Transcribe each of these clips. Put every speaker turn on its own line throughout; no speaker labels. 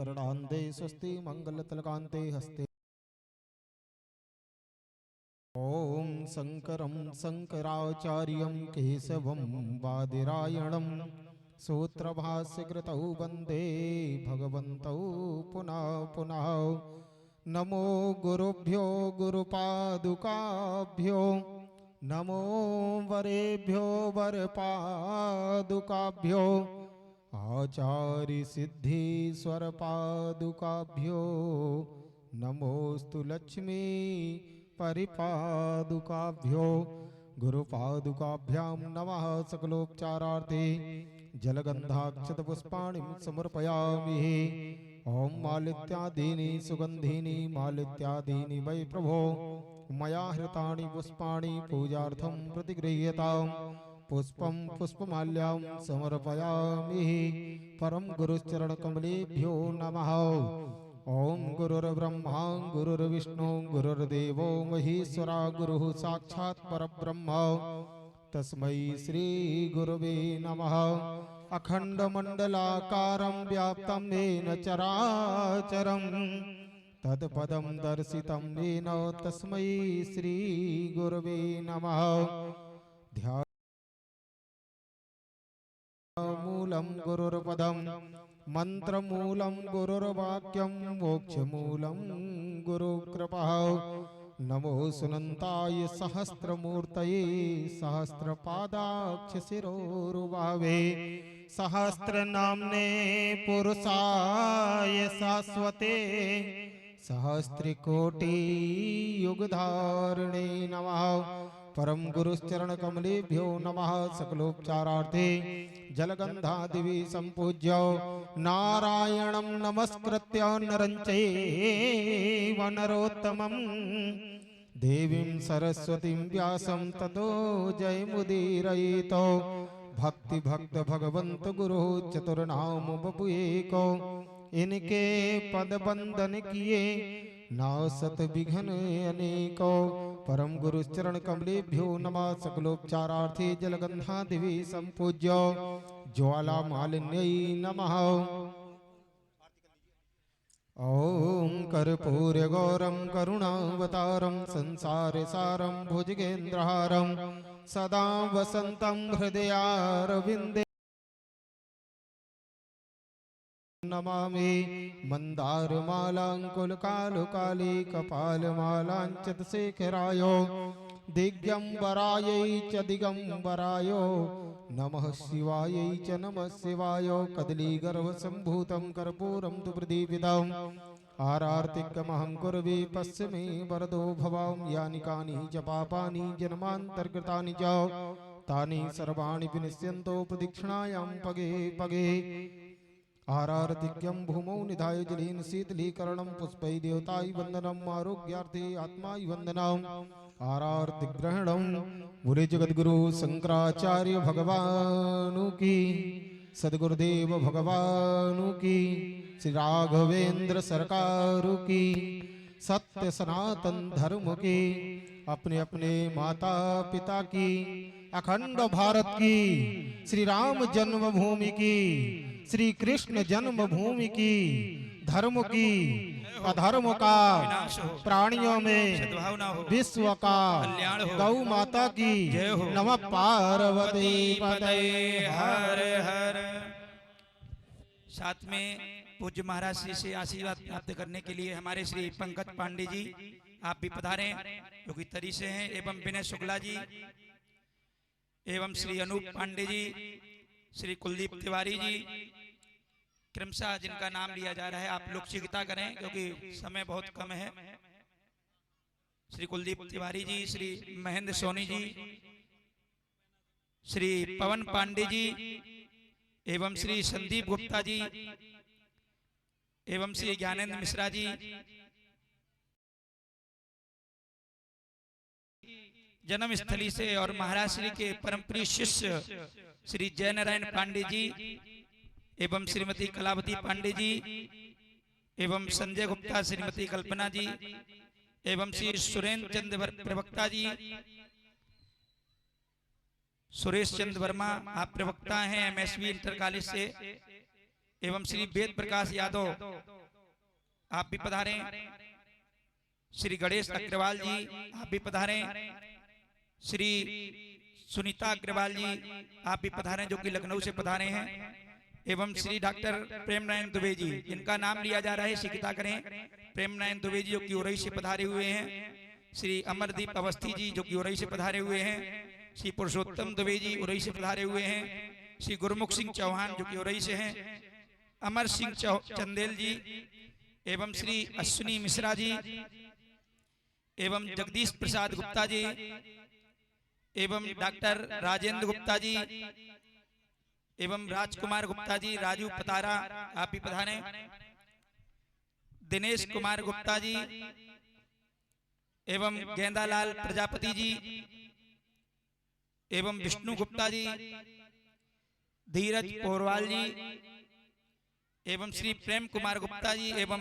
करणान्ते स्वस्ति मंगलतलकान्ते हस्ते। ओम शंकरं शंकराचार्यं केशवं बादरायणं सूत्रभाष्यकृतौ वन्दे भगवन्तौ पुनः पुनः। नमो गुरुभ्यो गुरुपादुकाभ्यो नमो वरेभ्यो वरपादुकाभ्यो आचार्य सिद्धीश्वर पादुकाभ्यो नमोस्तु लक्ष्मी परिपादुकाभ्यो गुरुपादुकाभ्यां नमः। सकलोपचारार्थे जलगन्धाक्षतपुष्पाणिं समर्पयामि। ओम मालित्यादीनि सुगन्धीनि मालित्यादीनि वै प्रभो मया हृतानि पुष्पाणि पूजार्थं प्रतिगृह्यताम्। पुष्पं पुष्पमाल्यां समर्पयामि। परम गुरुचरणकमलेभ्यो नमः। ओम गुरुर्ब्रह्मा गुरुर्विष्णु गुरुर्देवो महेश्वरा गुरुः साक्षात् परब्रह्म तस्मै श्री गुरुवे नमः। अखण्डमण्डलाकारं व्याप्तं येन चराचरं तत्पदं दर्शितं येन तस्मै श्री गुरुवे नमः। ध्यानमूलं गुरुर्पदं मंत्रमूलं गुरुर्वाक्यं मोक्षमूलं गुरुकृपा। नमो सुनंताय सहस्रमूर्तये सहस्रपादाक्षशिरोरुबावे सहस्रनाम्ने पुरुषाय शाश्वते सहस्रकोटि युगधारिणे नमः। परम गुरुश्चरण कमलेभ्यो नमः। सकलोपचारार्थे जलगंधादिवि संपूज्य नारायणं नमस्कृत्य नरं चैव नरोत्तमं देवीं सरस्वतीं व्यासं ततो जयमुदीरयेत। भक्ति भक्त भगवंत गुरु चतुर्नाम बपुएको इनके पद बंदन किए नासत विघ्न अनेको। परम गुरुचरण कमलेभ्यो नमः। सकलोपचारार्थे जलगंधादिवि संपूज्य ज्वाला मालिन्यै नमः। ओम कर्पूर गौरम करुणावतारम संसार सारम भुजगेन्द्रहारम सदा वसंतं हृदयारविंदे नमामि। मंदारमालांकुलकालुकाली कपालमालांचितशेखराय दिगंबरायै च दिगंबराय नमः शिवायै च नमः शिवाय। कदलीगर्भसम्भूतं कर्पूरं तु प्रदीपितम् आरार्तिकमहं कुर्वे पश्चिमे वरदो भवां। यानि कानि च पापानि जन्मान्तर्गतानि च तानि सर्वाणि विनश्यन्तो प्रदक्षिणायां पगे पगे। आरार्तिक्यं भूमौ निधाय जलेन शीतलीकरणं पुष्पै देवताय वन्दनम् आरोग्यार्थे आत्माय वन्दनम् आरार्तिग्रहणं। बोले जगद्गुरु शंकराचार्य भगवानु की सद्गुरुदेव भगवानु की श्री राघवेंद्र सरकार की सत्य सनातन धर्म की अपने अपने माता पिता की अखंड भारत की श्री राम जन्मभूमि की श्री कृष्ण जन्मभूमि की धर्म की अधर्म का प्राणियों में विश्व का गौ माता की नमः पार्वती पते हर हर।
साथ में पूज्य महाराज श्री से आशीर्वाद प्राप्त करने के लिए हमारे श्री पंकज पांडे जी आप भी पधारे जो कि तरी से हैं, एवं विनय शुक्ला जी एवं श्री अनूप पांडे जी श्री कुलदीप तिवारी जी क्रमशः जिनका नाम लिया जा रहा है आप लोग शीघ्रता करें क्योंकि समय बहुत कम है। श्री कुलदीप तिवारी जी श्री महेंद्र सोनी जी श्री पवन पांडे जी एवं श्री संदीप गुप्ता जी एवं श्री ज्ञानेंद्र मिश्रा जी जन्मस्थली से और महाराज श्री के परम प्रिय शिष्य श्री जयनारायण पांडे जी एवं श्रीमती कलावती पांडे जी एवं संजय गुप्ता श्रीमती कल्पना जी एवं श्री सुरेंद्र चंद्र प्रवक्ता जी सुरेश चंद्र वर्मा आप प्रवक्ता हैं एमएसवी इंटर कॉलेज से एवं श्री वेद प्रकाश यादव आप भी पधारें। श्री गणेश अग्रवाल जी आप भी पधारें। श्री सुनीता अग्रवाल जी आप भी पधारें जो कि लखनऊ से पधारे हैं। एवं श्री डॉक्टर प्रेम नारायण दुबे जी जिनका नाम लिया जा रहा है शीघ्रता करें। प्रेम नारायण दुबे जी जो कि उरई से पधारे हुए हैं। श्री अमरदीप अवस्थी जी जो कि उरई से पधारे हुए हैं। श्री पुरुषोत्तम दुबे जी उरई से पधारे हुए हैं। श्री गुरमुख सिंह चौहान जो कि उरई से हैं। अमर सिंह चंदेल जी एवं श्री अश्विनी मिश्रा जी एवं जगदीश प्रसाद गुप्ता जी एवं डॉक्टर राजेंद्र गुप्ता जी एवं राजकुमार गुप्ता जी, राजू पतारा आप भी पधारें। दिनेश कुमार गुप्ता जी एवं गेंदालाल प्रजापति जी एवं विष्णु गुप्ता जी, धीरज पोरवाल जी एवं श्री प्रेम कुमार गुप्ता जी एवं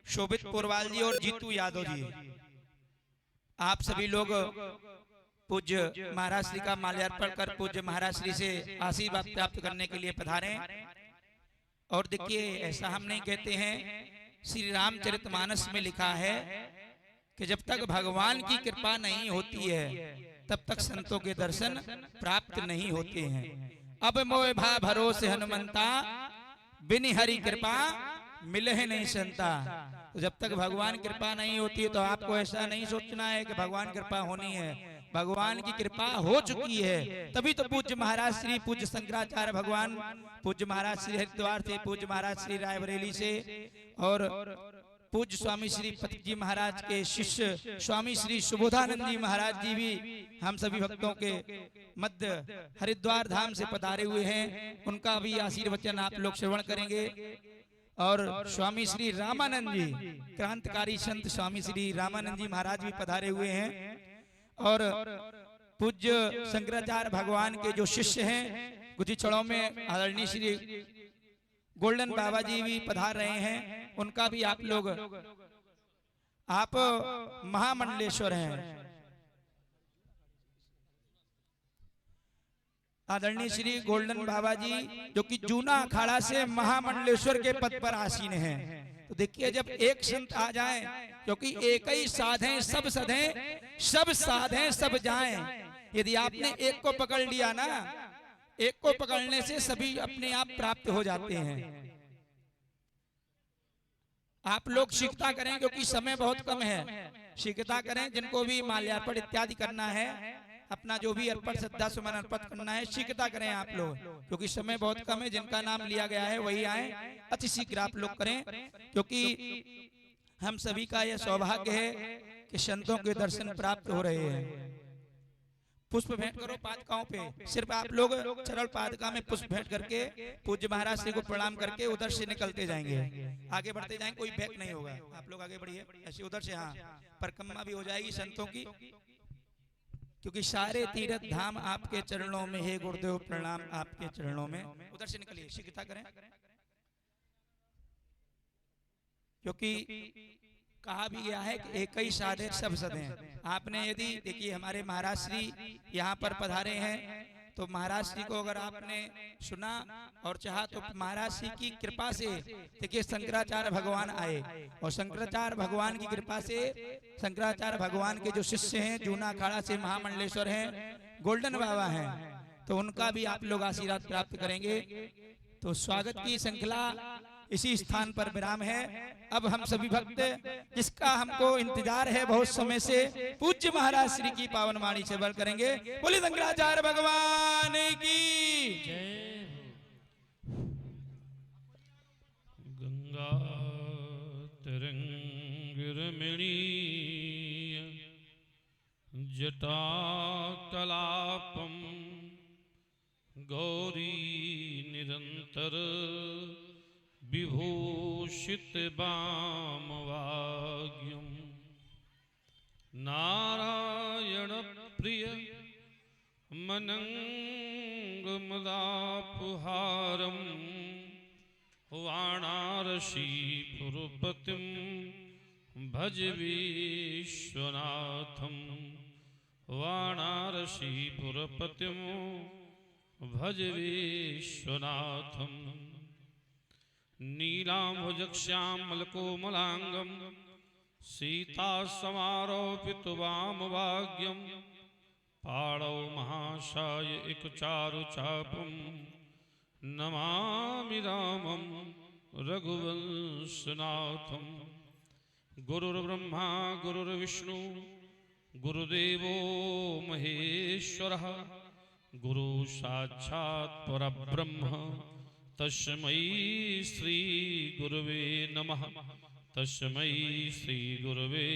शोभित पोरवाल जी और जीतू यादव जी, आप सभी लोग पूज्य महाराज श्री का माल्यार्पण कर पूज्य महाराज श्री से आशीर्वाद प्राप्त करने के लिए पधारे। और देखिए ऐसा हम नहीं कहते हैं, श्री रामचरितमानस में लिखा है कि जब तक भगवान की कृपा नहीं होती है तब तक संतों के दर्शन प्राप्त नहीं होते हैं। अब मोह भा भरोसे हनुमंता बिन हरि कृपा मिले है नहीं संता। तो जब तक भगवान कृपा नहीं होती है तो आपको ऐसा नहीं सोचना है कि भगवान कृपा होनी है। भगवान की कृपा हो चुकी है, तभी तो पूज्य महाराज श्री पूज्य शंकराचार्य भगवान, पूज्य महाराज श्री हरिद्वार से, पूज्य महाराज श्री रायबरेली से और पूज्य स्वामी श्री पति जी महाराज के शिष्य स्वामी श्री सुबोधानंद जी महाराज जी भी हम सभी भक्तों के मध्य हरिद्वार धाम से पधारे हुए हैं। उनका भी आशीर्वचन आप लोग श्रवण करेंगे। और स्वामी श्री रामानंद जी, क्रांतिकारी संत स्वामी श्री रामानंद जी महाराज भी पधारे हुए हैं। और पूज्य शंकराचार्य भगवान के जो शिष्य हैं गुजीछड़ों में आदरणीय श्री गोल्डन बाबा जी भी पधार रहे हैं। उनका भी आप लोग, आप महामंडलेश्वर हैं, आदरणीय श्री गोल्डन बाबा जी जो कि जूना अखाड़ा से महामंडलेश्वर के पद पर आसीन हैं। तो देखिए जब एक संत आ जाए, क्योंकि एक ही साध हैं सब सधे, सब साधे सब जाएं। यदि आपने एक को पकड़ लिया ना, एक को पकड़ने से सभी अपने आप प्राप्त हो जाते हैं। आप लोग शीघ्रता करें क्योंकि समय बहुत कम है। शीघ्रता करें, जिनको भी माल्यार्पण इत्यादि करना है, अपना जो भी अर्पण श्रद्धा सुमन अर्पित करना है, शीघ्रता करें आप लोग क्योंकि समय बहुत कम है। जिनका नाम लिया गया है वही आए, अति शीघ्र आप लोग करें क्योंकि हम सभी का यह सौभाग्य है कि संतों के दर्शन प्राप्त हो रहे हैं। पुष्प भेंट करो पादुकाओं पे, सिर्फ आप लोग चरण पादुका में पुष्प भेंट करके पूज्य महाराज श्री को प्रणाम करके उधर से निकलते जाएंगे, आगे बढ़ते जाएंगे, कोई बैक नहीं होगा। आप लोग आगे बढ़िए ऐसे उधर से, हाँ परिक्रमा भी हो जाएगी संतों की, क्योंकि सारे तीर्थ धाम आपके चरणों में है गुरुदेव, प्रणाम आपके चरणों में। उधर से निकलिए, शीघ्रता करें क्योंकि कहा भी गया है कि एक ही साधे सब सधे। आपने यदि देखिए हमारे महाराज श्री यहाँ पर पधारे हैं तो महाराज श्री को अगर आपने सुना और चाहा तो महाराज श्री की कृपा से देखिए शंकराचार्य भगवान आए और शंकराचार्य भगवान की कृपा से शंकराचार्य भगवान के जो शिष्य हैं जूना अखाड़ा से महामंडलेश्वर हैं, गोल्डन बाबा हैं, तो उनका भी आप लोग आशीर्वाद प्राप्त करेंगे। तो स्वागत की श्रृंखला इसी स्थान पर विराम है। अब हम सभी भक्त जिसका हमको इंतजार है बहुत समय से, पूज्य महाराज श्री की पावन वाणी से बल करेंगे। बोले शंकराचार्य भगवान की जय।
गंगा तरंग रमणीय जटा कलापम गौरी निरंतर विभूषित वामवाग्यम नारायण प्रिय मनंगमदापहारम वाणारसीपुरपतिम भज विश्वनाथम वाणारसीपुरपतिम भज विश्वनाथम। नीलाम्भुजश्यामलकोमलाङ्गं सीता समारोपितवामभाग्यं पाणौ महाशाय एकचारुचापं नमामि रामं रघुवंशनाथं। गुरुर्ब्रह्मा गुरुर्विष्णु गुरुदेवो महेश्वरः गुरु साक्षात् परब्रह्म तस्मै श्री गुरुवे नमः। तस्मै श्री गुरुवे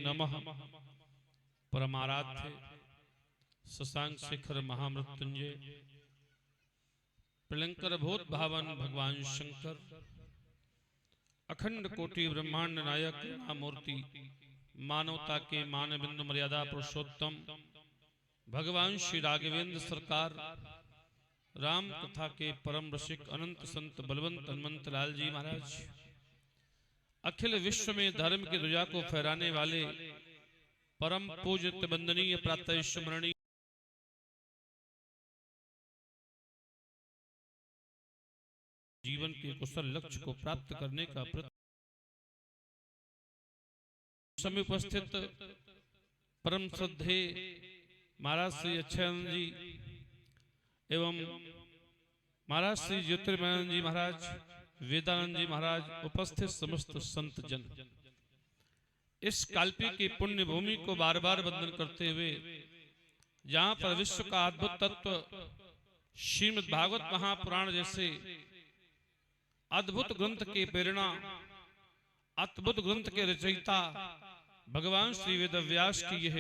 नमः। परमाराध्य शशांक शेखर महामृत्युंजय प्रलंकर भूत भावन भगवान शंकर अखंड कोटि ब्रह्मांड नायक मूर्ति मानवता के मानबिंदु मर्यादा पुरुषोत्तम भगवान श्री राघवेंद्र सरकार राम कथा के परम रसिक अनंत संत बलवंत हनुमंत लाल जी महाराज अखिल विश्व में धर्म की ध्वजा को फहराने वाले परम पूज्य वंदनीय प्रातः स्मरणीय जीवन के कुशल लक्ष्य को प्राप्त करने का समय उपस्थित परम श्रद्धेय महाराज श्री अक्षयानंद जी एवं महाराज श्री ज्योतिर्मयानंद जी महाराज वेदानंद जी महाराज उपस्थित समस्त संत जन इस काल्पी की पुण्य भूमि को बार बार वंदन करते हुए जहां पर विश्व का अद्भुत तत्व श्रीमद् भागवत महापुराण जैसे अद्भुत ग्रंथ के प्रेरणा अद्भुत ग्रंथ के रचयिता भगवान श्री वेदव्यास की यह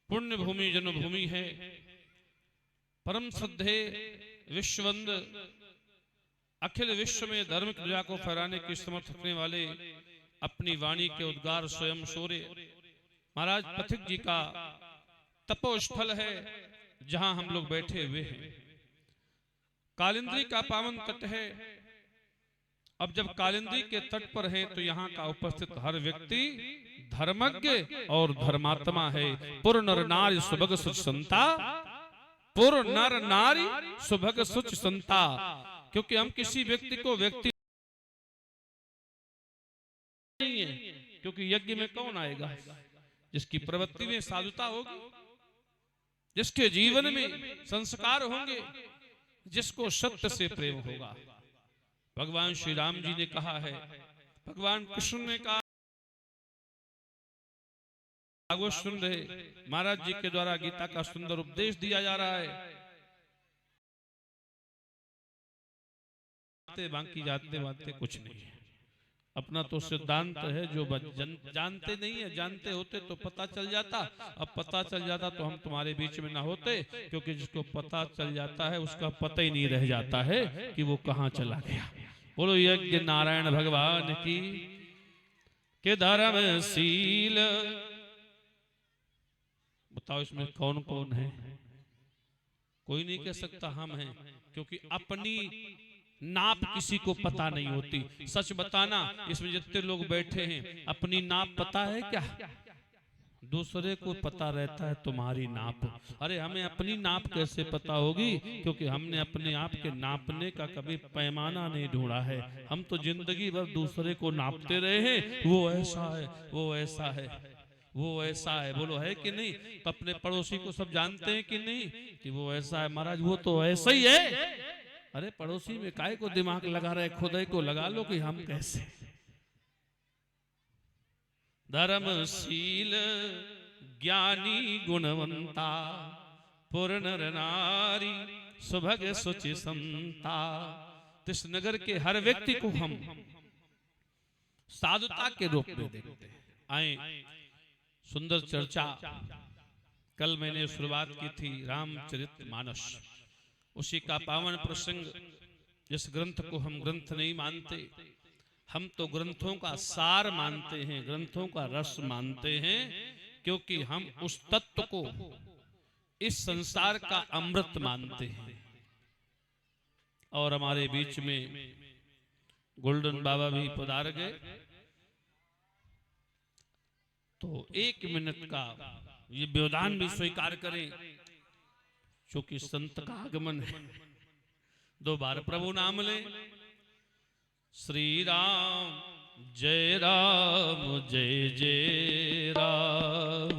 पुण्य भूमि जन्मभूमि है। परम श्रद्धेय विश्ववंद अखिल विश्व में धर्म की ध्वजा को फहराने की समर्थ रखने वाले अपनी वाणी के उद्गार स्वयं सूर्य महाराज पथिक जी का तपोस्थल है जहां हम लोग बैठे हुए हैं। कालिंदी का पावन तट है। अब जब कालिंदी के तट पर है तो यहाँ का उपस्थित हर व्यक्ति धर्मज्ञ और धर्मात्मा है। पुर नर नारी सुभग सुच संता, पुर नर नारी सुभग सुच संता। क्योंकि हम किसी व्यक्ति को व्यक्ति नहीं है, क्योंकि यज्ञ में कौन आएगा जिसकी प्रवृत्ति में साधुता होगी, जिसके जीवन में संस्कार होंगे, जिसको सत्य से प्रेम होगा। भगवान श्री राम जी ने कहा है, भगवान कृष्ण ने कहा, सुन रहे महाराज जी के द्वारा गीता का सुंदर उपदेश दिया जा रहा है। बाकी जाते बातें कुछ नहीं है, अपना तो सिद्धांत है जो जानते नहीं है, जानते होते तो पता चल जाता। अब पता चल जाता तो हम तुम्हारे बीच में ना होते, क्योंकि जिसको पता चल जाता है उसका पता ही नहीं रह जाता है कि वो कहां चला गया। बोलो यज्ञ नारायण भगवान की के धर्मशील। बताओ इसमें कौन कौन है? कोई नहीं कह सकता हम हैं, क्योंकि अपनी नाप किसी को पता नहीं होती। सच बताना, इसमें जितने लोग बैठे हैं अपनी नाप पता है क्या? दूसरे को पता रहता है तुम्हारी नाप। अरे हमें अपनी नाप कैसे पता होगी? क्योंकि हमने अपने आप के नापने का कभी पैमाना नहीं ढूंढा है। हम तो जिंदगी भर दूसरे को नापते रहे हैं, वो ऐसा है, वो ऐसा है, वो ऐसा है। बोलो है कि नहीं? तो अपने पड़ोसी को सब जानते हैं कि नहीं कि वो ऐसा है? महाराज वो तो ऐसा ही है। अरे पड़ोसी में काहे को दिमाग लगा रहे, खुद ही को लगा लो कि हम कैसे। धर्मशील ज्ञानी गुणवंता, पुर नर नारी सुभग सुचि संता। इस नगर के हर व्यक्ति को हम साधुता के रूप में देखते हैं। आए सुंदर चर्चा कल मैंने शुरुआत की थी रामचरितमानस, उसी का पावन प्रसंग। जिस ग्रंथ को हम ग्रंथ नहीं मानते, हम तो ग्रंथों का सार मानते हैं, ग्रंथों का रस मानते हैं, क्योंकि हम उस तत्व को इस संसार का अमृत मानते हैं। और हमारे बीच में गोल्डन बाबा भी पधार गए, तो 1 मिनट का ये व्यवधान भी स्वीकार करें, क्योंकि संत का आगमन है। 2 बार प्रभु नाम ले श्री राम जय जय राम।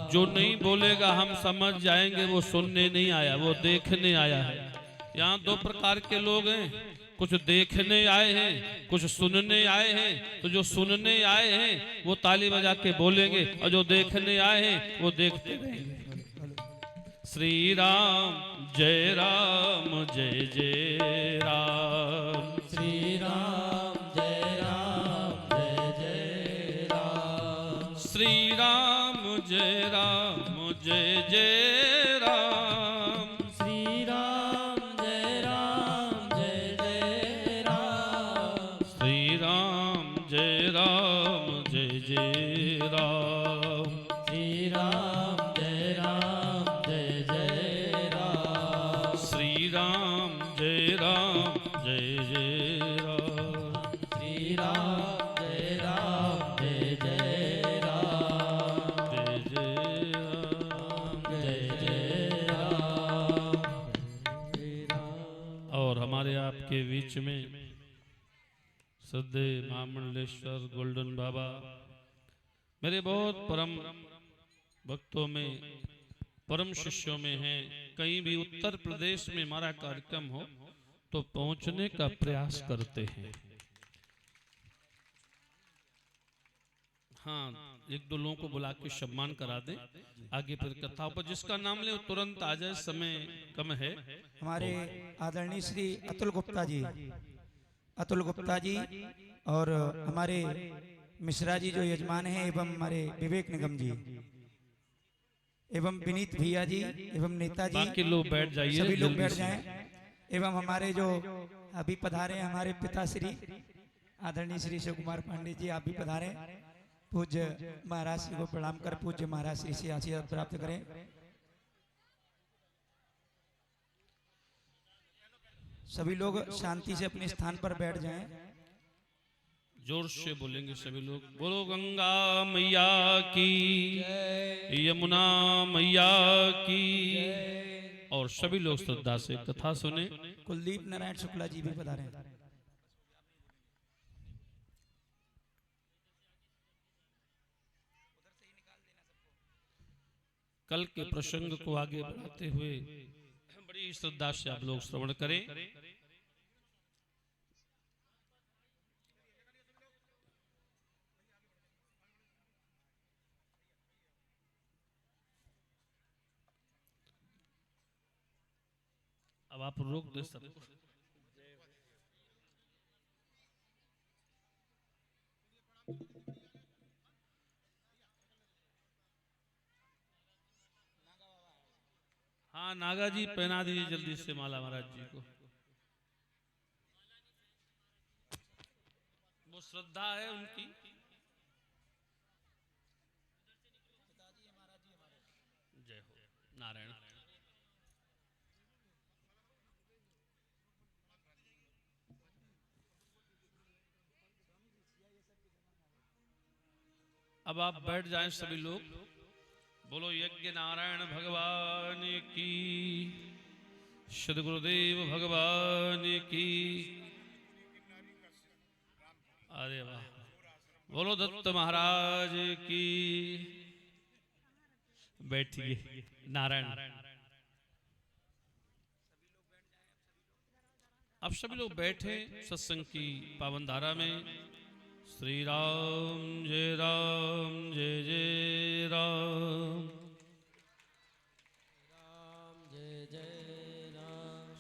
जो नहीं बोलेगा हम समझ जाएंगे वो सुनने नहीं आया, वो देखने आया है। यहाँ दो प्रकार के लोग हैं, कुछ देखने आए हैं, कुछ सुनने आए हैं। तो जो सुनने आए हैं वो ताली बजा के बोलेंगे, और जो देखने आए हैं वो देखते रहेंगे। श्री राम जय जय राम।
श्री राम जय जय राम।
श्री राम जय जय राम।
श्री राम जय जय राम।
श्री राम जय जय राम।
श्री राम जय जय राम।
श्री राम जय जय राम।
श्री राम जय जय राम।
जय जय राम।
जय जय राम। श्री राम।
और हमारे आपके बीच में श्रद्धेय महामंडलेश्वर गोल्डन बाबा मेरे बहुत परम भक्तों में, परम शिष्यों में हैं। कहीं भी उत्तर प्रदेश में हमारा कार्यक्रम हो तो पहुंचने का प्रयास करते हैं। हाँ, एक दो लोगों को बुला के सम्मान करा दें, आगे फिर कथाओं पर जिसका नाम ले तुरंत आ जाए, समय कम है।
हमारे आदरणीय श्री अतुल गुप्ता जी, और हमारे मिश्रा जी जो यजमान हैं, एवं हमारे विवेक निगम जी, एवं विनीत भैया जी, एवं नेताजी,
बाकी लोग बैठ जाइए,
सभी लोग
जल्दी
बैठ
से।
जाएं। एवं हमारे जो अभी पधारे हैं हमारे पिताश्री आदरणीय श्री शिव कुमार पांडे जी, आप भी पधारे। पूज्य महाराज श्री को प्रणाम कर पूज्य महाराज श्री से आशीर्वाद प्राप्त करें। सभी लोग शांति से अपने स्थान पर बैठ जाएं।
जोर से बोलेंगे सभी लोग। बोलो गंगा मैया की, यमुना मैया की। और सभी लोग श्रद्धा से कथा सुने।
कुलदीप नारायण शुक्ला जी भी पधारे।
कल के प्रसंग को आगे बढ़ाते हुए बड़ी श्रद्धा से आप लोग श्रवण करें। अब आप रोक दे सबको। हाँ, नागा जी पहना दीजिए जल्दी से माला महाराज जी को। वो श्रद्धा है उनकी। जय हो नारायण। अब आप बैठ जाएं सभी लोग। बोलो यज्ञ नारायण भगवान की, सद्गुरुदेव भगवान की। अरे वाह, बोलो दत्त महाराज की। बैठिए नारायण। अब सभी लोग बैठे सत्संग की पावन धारा में। श्री राम जय जय राम।
जय जय राम।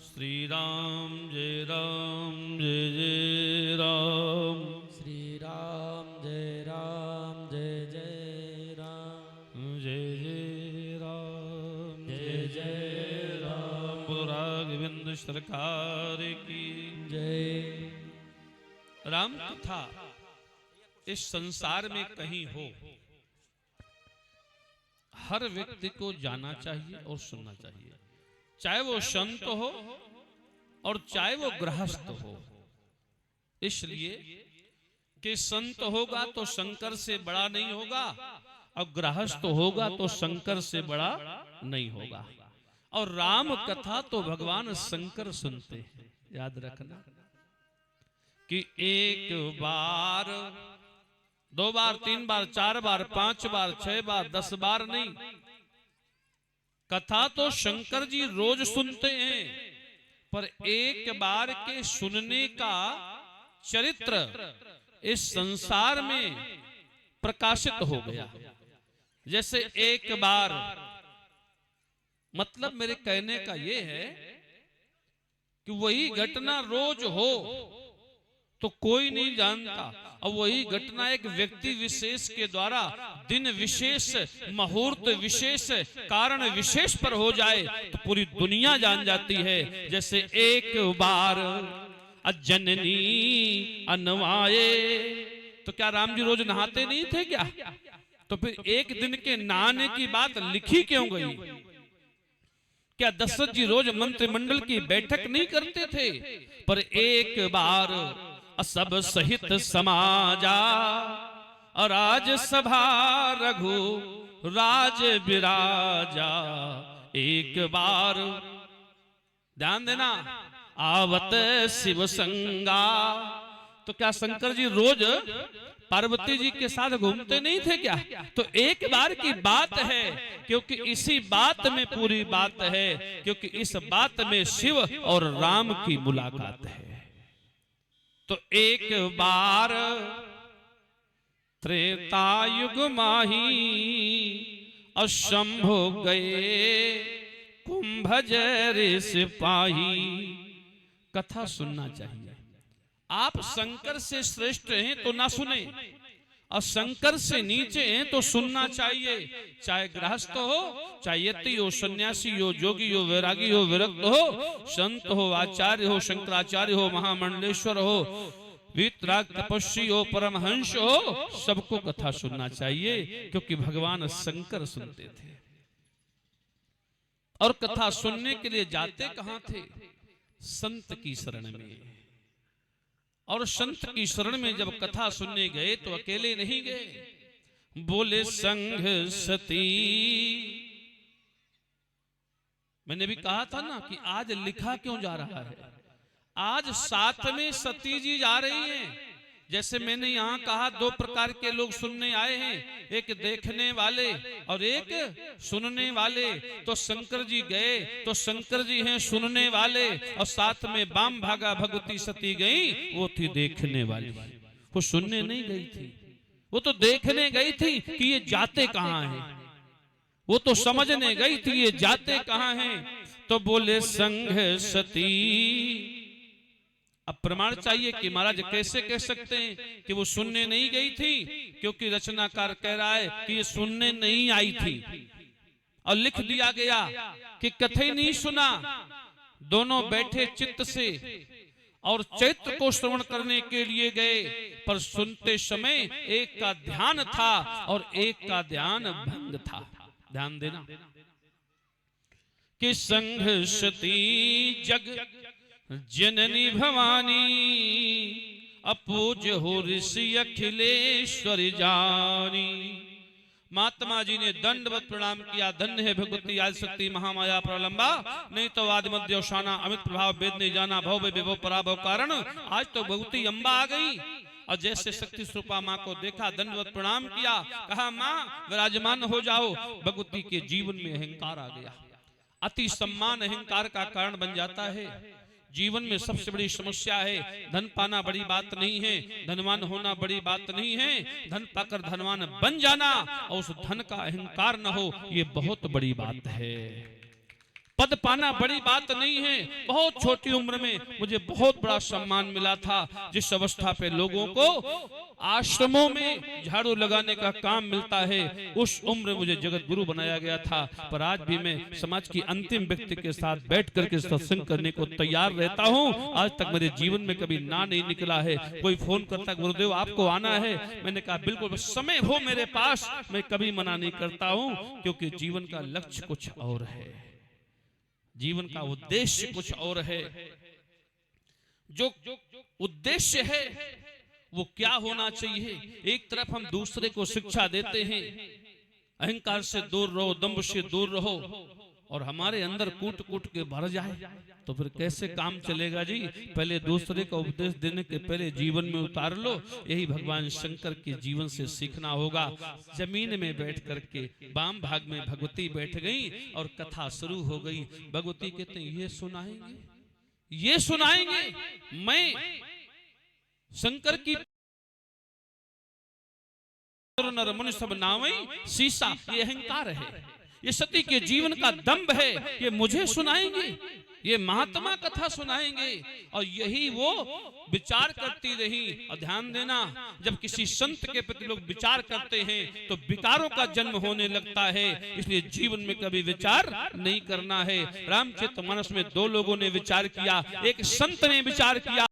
श्री राम जय जय राम।
श्री राम जय जय राम।
जय जय राम।
जय जय
राम। बोलो राघवेंद्र सरकार की
जय।
राम कथा इस संसार में कहीं हो, हर व्यक्ति को जाना चाहिए और सुनना चाहिए, चाहे वो संत हो और चाहे वो गृहस्थ हो। इसलिए कि संत होगा तो शंकर से बड़ा नहीं होगा, और गृहस्थ होगा तो शंकर से बड़ा नहीं होगा। और राम कथा तो भगवान शंकर सुनते हैं। याद रखना कि एक बार, 2 बार, 3 बार, 4 बार, 5 बार, 6 बार, 10 बार नहीं, कथा तो शंकर जी रोज सुनते हैं, पर एक बार के सुनने का चरित्र इस संसार में प्रकाशित हो गया। जैसे एक बार, मतलब मेरे कहने का यह है कि वही घटना रोज हो तो कोई नहीं जानता, और वही घटना एक व्यक्ति विशेष के द्वारा दिन विशेष, मुहूर्त विशेष, कारण विशेष पर हो जाए तो पूरी दुनिया जान जाती है। जैसे एक बार अजननी अनवाए, तो क्या राम जी रोज नहाते नहीं थे क्या? तो फिर एक दिन के नहाने की बात लिखी क्यों गई? क्या दशरथ जी रोज मंत्रिमंडल की बैठक नहीं करते थे? पर एक बार सब सहित समाजा, राज सभा रघु राज विराजा, एक बार, ध्यान देना, आवत शिव संगा। तो क्या शंकर जी रोज पार्वती जी के साथ घूमते नहीं थे क्या? तो एक बार की बात है, क्योंकि इसी बात में पूरी बात है, क्योंकि इस बात में शिव और राम की मुलाकात है। तो एक बार त्रेता युग माही, अशंभु गए कुंभजर सिपाही। कथा सुनना चाहिए। आप शंकर से श्रेष्ठ हैं तो ना सुने, और शंकर से नीचे हैं तो सुनना चाहिए। चाहे गृहस्थ हो, चाहे यति हो, सन्यासी हो, जोगी हो, वैरागी हो, विरक्त हो, संत हो, आचार्य हो, शंकराचार्य हो, महामंडलेश्वर हो, वीतराग तपस्वी हो, परमहंस हो, सबको कथा सुनना चाहिए, क्योंकि भगवान शंकर सुनते थे। और कथा सुनने के लिए जाते कहां थे? संत की शरण में। और संत की शरण में जब कथा सुनने गए तो अकेले नहीं गए, बोले संघ सती। मैंने भी कहा था ना कि आज लिखा क्यों जा रहा है? आज साथ में सती जी जा रही हैं। जैसे मैंने यहाँ कहा 2 प्रकार के लोग सुनने आए हैं, एक देखने वाले और एक सुनने वाले। तो शंकर जी गए तो शंकर जी हैं सुनने वाले, और साथ में बाम भागा भगवती सती गई, वो थी देखने वाली। वो सुनने नहीं गई थी, वो तो देखने गई थी कि ये जाते कहाँ हैं। वो तो समझने गई थी ये जाते कहाँ हैं। तो बोले संघ सती। अब प्रमाण चाहिए कि महाराज कैसे कह सकते हैं कि वो सुनने नहीं गई थी? क्योंकि रचनाकार कह रहा है कि ये सुनने नहीं आई थी, और लिख दिया गया कि कथे नहीं सुना। दोनों बैठे चित्त से और चैत्र को श्रवण करने के लिए गए, पर सुनते समय एक का ध्यान था और एक का ध्यान भंग था। ध्यान देना कि संघ सती जग जननी भवानी, अपूज हो ऋषि अखिलेश्वरी जानी। महात्मा जी ने दंडवत प्रणाम किया। धन्य है भगवती आदिशक्ति महामाया प्रलंबा, नहीं तो आदि मध्य अवसाना, अमित प्रभाव वेद नहीं जाना, भव विभव पराभव कारण। आज तो भगवती अम्बा आ गई, और जैसे शक्ति स्वरूपा माँ को देखा, दंडवत प्रणाम किया, कहा माँ विराजमान हो जाओ। भगवती के जीवन में अहंकार आ गया। अति सम्मान अहंकार का कारण बन जाता है। जीवन में सबसे बड़ी समस्या है, धन पाना बड़ी बात नहीं है, धनवान होना बड़ी बात नहीं है, धन पाकर धनवान बन जाना और उस धन का अहंकार न हो, ये बहुत बड़ी बात है। पद पाना बड़ी बात नहीं है। बहुत छोटी उम्र में मुझे बहुत बड़ा सम्मान मिला था। जिस अवस्था पे लोगों को आश्रमों में झाड़ू लगाने का काम मिलता है, उस उम्र मुझे जगत गुरु बनाया गया था। पर आज भी मैं समाज की अंतिम व्यक्ति के साथ बैठ करके सत्संग करने को तैयार रहता हूँ। आज तक मेरे जीवन में कभी ना नहीं निकला है। कोई फोन करता गुरुदेव आपको आना है, मैंने कहा बिल्कुल समय हो मेरे पास, मैं कभी मना नहीं करता हूँ, क्योंकि जीवन का लक्ष्य कुछ और है, जीवन का उद्देश्य कुछ और है। जो उद्देश्य है वो क्या होना चाहिए? एक तरफ हम दूसरे को शिक्षा देते हैं, अहंकार से दूर रहो, दंभ से दूर रहो, और हमारे अंदर कूट कूट के भर जाए तो फिर कैसे काम चलेगा जी। पहले दूसरे का उपदेश देने के पहले जीवन में उतार लो। यही भगवान शंकर के जीवन से सीखना होगा। जमीन में बैठ करके वाम भाग में भगवती बैठ गई और कथा शुरू हो गई। भगवती कहते ये सुनाएंगे, ये सुनाएंगे, मैं शंकर की नर मुनि सब नावई सीसा, ये अहंकार है, ये सती के जीवन का दंभ है। ये मुझे सुनाएंगे, ये महात्मा कथा सुनाएंगे। और यही वो विचार करती रही। और ध्यान देना, जब किसी संत के प्रति लोग विचार करते हैं तो विकारों का जन्म होने लगता है। इसलिए जीवन में कभी विचार नहीं करना है। रामचरितमानस में दो लोगों ने विचार किया। एक संत ने विचार किया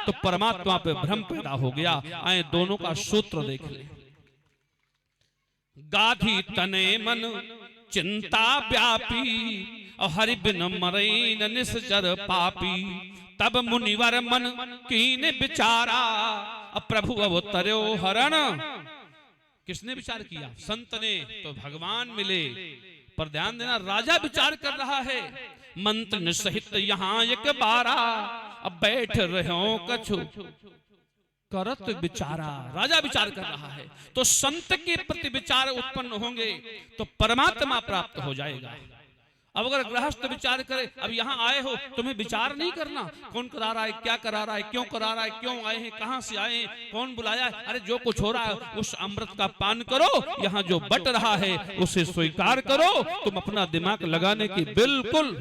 तो परमात्मा पे भ्रम पैदा हो गया। आए दोनों का सूत्र देख ले। गाधी तने मन चिंता व्यापी, और हरि बिन मरई न निश्चर पापी। तब मुनिवर मन कीन विचारा, अब प्रभु अवतर्यो हरण। किसने विचार किया? संत ने। तो भगवान मिले। पर ध्यान देना, राजा विचार कर रहा है। मंत्र सहित यहाँ एक बारा, अब बैठ रहे हो कछु करत विचारा। राजा विचार कर रहा है। तो संत के प्रति विचार उत्पन्न होंगे तो परमात्मा प्राप्त हो जाएगा। अब अगर गृहस्थ विचार करे, अब यहाँ आए हो, तुम्हें विचार नहीं करना कौन करा रहा है, क्या करा रहा है, क्यों करा रहा है, क्यों आए हैं, कहां से आए हैं, कौन बुलाया है। अरे जो कुछ हो रहा है उस अमृत का पान करो। यहाँ जो बट रहा है उसे स्वीकार करो। तुम अपना दिमाग लगाने की बिल्कुल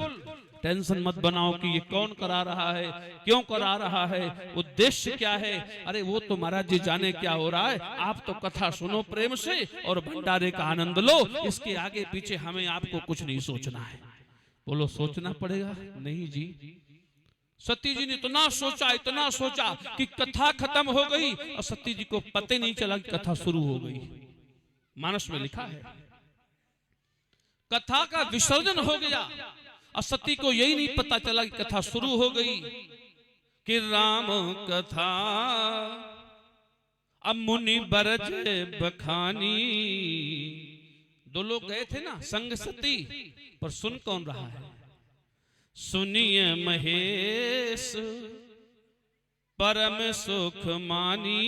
टेंशन मत बनाओ कि ये कौन करा रहा है, क्यों करा रहा है, उद्देश्य क्या है। अरे वो तो महाराज जी जाने क्या हो रहा है। आप तो कथा सुनो प्रेम से और भंडारे का आनंद लो। इसके आगे पीछे हमें आपको कुछ नहीं सोचना है। बोलो सोचना पड़ेगा? नहीं जी। सती जी ने इतना सोचा कि कथा खत्म हो गई और सती जी को पता नहीं चला कि कथा शुरू हो गई। मानस में लिखा है कथा का विसर्जन हो गया और सती को यही नहीं पता चला कि कथा शुरू हो गई। कि राम कथा अब मुनि बरज बखानी। दो लोग गए थे ना संग सती, पर सुन कौन रहा है? सुनिए महेश परम सुख मानी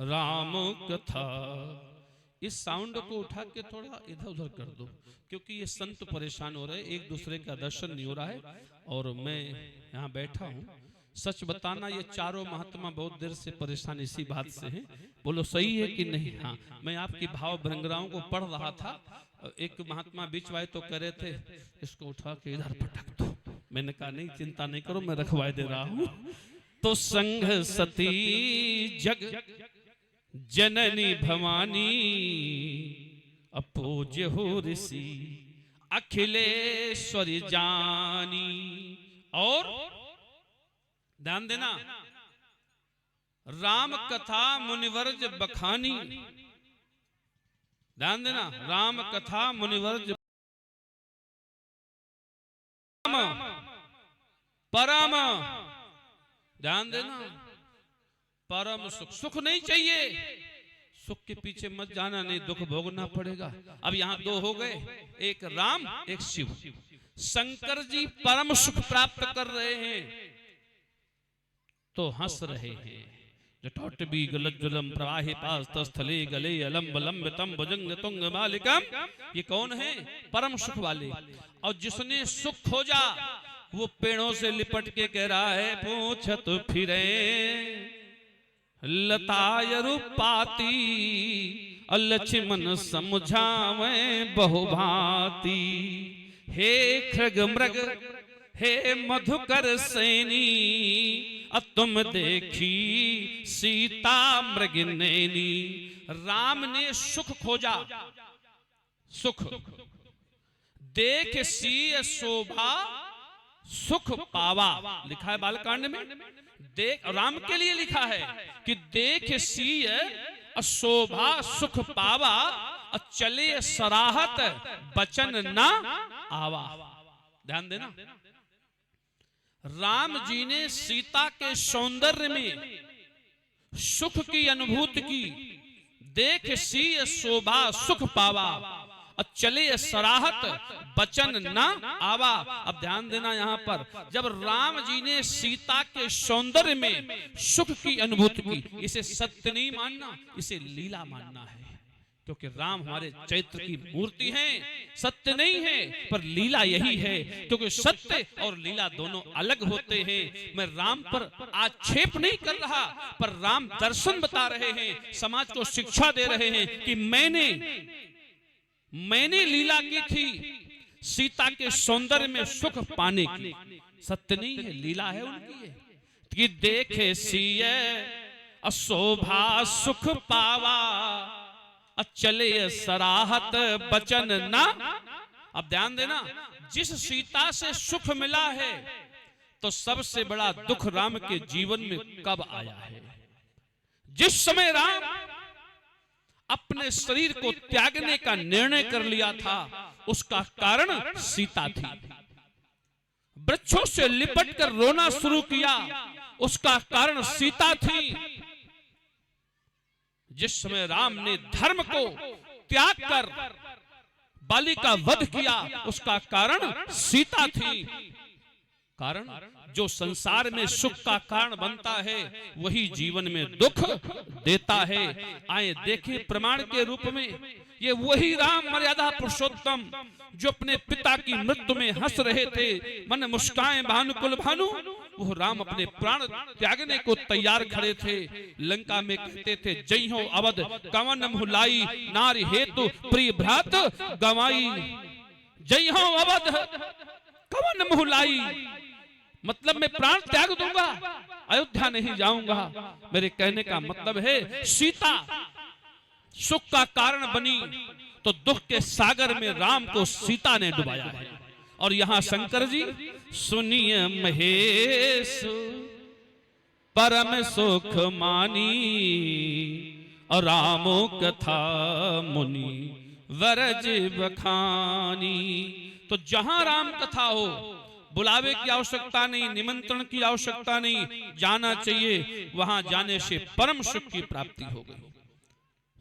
राम कथा। इस साउंड को उठा के थोड़ा इधर उधर कर दो, क्योंकि ये संत परेशान हो रहे हैं, एक दूसरे का दर्शन नहीं हो रहा है। और मैं यहाँ बैठा हूँ। सच बताना, ये चारों महात्मा बहुत देर से परेशान इसी बात से हैं। बोलो सही है कि नहीं? हाँ, मैं आपकी भाव भृंगराओं को पढ़ रहा था। एक महात्मा बीच वाए तो कह रहे थे इसको उठा के इधर पटक दो। मैंने कहा नहीं, चिंता नहीं करो, मैं रखवाए दे रहा हूँ। तो संग सती जग जननी भवानी, अपूज्य हो ऋषि अखिलेश्वरी जानी। और ध्यान देना, राम कथा मुनिवर्ज बखानी। ध्यान देना, राम कथा मुनिवर्ज परम। ध्यान देना, परम सुख। सुख नहीं चाहिए, सुख के पीछे मत जाना, नहीं दुख भोगना पड़ेगा। अब यहाँ दो हो गए, एक राम एक शिव। शंकर जी परम सुख प्राप्त कर रहे हैं तो हंस रहे हैं। जटोटबी गलज्जलम प्रवाहि पास्तस्थले गले अलंब लंबितम भुजंग तुंग मालिकम। ये कौन है? परम सुख वाले। और जिसने सुख खोजा वो पेड़ों से लिपट के कह रहा है पूछत फिरे लताय रूपाती, लक्ष्मण समझावे बहुभांति। हे खग मृग हे मधुकर सैनी, तुम देखी सीता मृग नैनी। राम ने सुख खोजा, सुख देख सीय शोभा सुख पावा। लिखा है बालकांड में। देख, राम के लिए लिखा है कि देख सीय शोभा सुख पावा, चले सराहत बचन ना आवा। ध्यान देना, राम जी ने सीता के सौंदर्य में सुख की अनुभूति की, देख सी शोभा सुख पावा, और चले सराहत बचन ना आवा। अब ध्यान देना यहाँ पर, जब राम जी ने सीता के सौंदर्य में सुख की अनुभूति की, इसे सत्य नहीं मानना, इसे लीला मानना है। क्योंकि राम हमारे चैत्र की मूर्ति हैं, सत्य नहीं है, पर लीला यही है। क्योंकि सत्य और लीला दोनों अलग होते हैं। मैं राम पर आक्षेप नहीं कर रहा, पर राम दर्शन बता रहे हैं, समाज को शिक्षा दे रहे हैं कि मैंने लीला की थी सीता के सौंदर्य में सुख पाने की। सत्य नहीं है, लीला है उनकी है कि देखे सिय अशोभा सुख पावा, चले सराहत बचन ना। अब ध्यान देना, जिस सीता से सुख मिला है तो सबसे बड़ा दुख राम के जीवन में कब आया है? जिस समय राम अपने शरीर को त्यागने का निर्णय कर लिया था, उसका कारण सीता थी। वृक्षों से लिपट कर रोना शुरू किया, उसका कारण सीता थी। जिस समय राम ने धर्म को त्याग कर बाली का वध किया, उसका कारण सीता थी। कारण जो संसार में सुख का कारण बनता है, वही जीवन में दुख देता है। आए देखें प्रमाण के रूप में, ये वही राम मर्यादा पुरुषोत्तम जो अपने पिता की मृत्यु में हंस रहे थे, मन मुस्काए भानुकुल भानु, वो राम अपने प्राण त्यागने को तैयार खड़े थे। लंका में कहते थे, जय हो अवध कवन मुलाई, नारी हेतु प्रिय भ्रात गवाई। जय हो अवध कवन मुलाई, मतलब मैं प्राण त्याग दूंगा, अयोध्या नहीं जाऊंगा। मेरे कहने का मतलब है, सीता सुख का कारण बनी तो दुख के सागर में राम को सीता ने डुबाया है। और यहां शंकर जी, सुनिए महेश परम सुख मानी, और रामो कथा मुनि वरज बखानी। तो जहां राम कथा हो, बुलावे की आवश्यकता नहीं, निमंत्रण की आवश्यकता नहीं, जाना चाहिए। वहां जाने से परम सुख की प्राप्ति हो गई।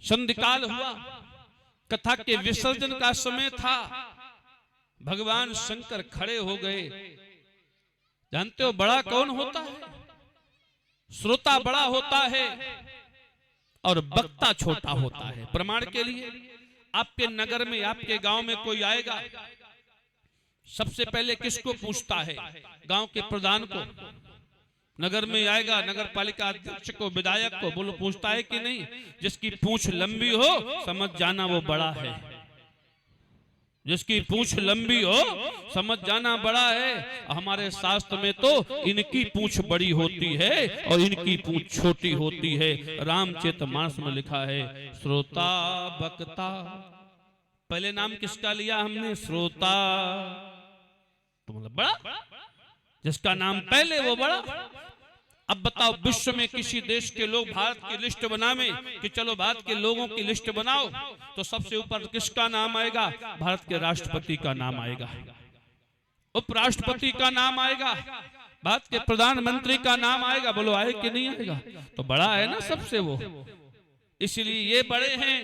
संधिकाल हुआ, कथा के विसर्जन का समय था, भगवान शंकर खड़े हो गए। जानते हो बड़ा कौन होता है? श्रोता बड़ा होता है और वक्ता छोटा होता है। प्रमाण के लिए, आपके नगर में, आपके गांव में कोई आएगा, सबसे पहले किसको पूछता है? गांव के प्रधान को। नगर में आएगा, नगर पालिका अध्यक्ष को, विधायक को, बोलो पूछता है कि नहीं? जिसकी पूंछ लंबी हो, समझ जाना वो बड़ा है। जिसकी पूंछ लंबी हो, समझ जाना बड़ा है। हमारे शास्त्र में तो इनकी पूंछ बड़ी होती है और इनकी पूंछ छोटी होती है। रामचरितमानस में लिखा है, श्रोता वक्ता। पहले नाम किसका लिया हमने? श्रोता। तो मतलब बड़ा, जिसका नाम पहले वो बड़ा। अब बताओ, विश्व में किसी देश के लोग भारत की लिस्ट बनावे कि चलो भारत के लोगों की लिस्ट बनाओ, तो सबसे ऊपर किसका नाम आएगा? भारत के राष्ट्रपति का नाम आएगा, उपराष्ट्रपति का नाम आएगा, भारत के प्रधानमंत्री का नाम आएगा। बोलो आए कि नहीं आएगा? तो बड़ा है ना सबसे वो, इसलिए ये बड़े हैं।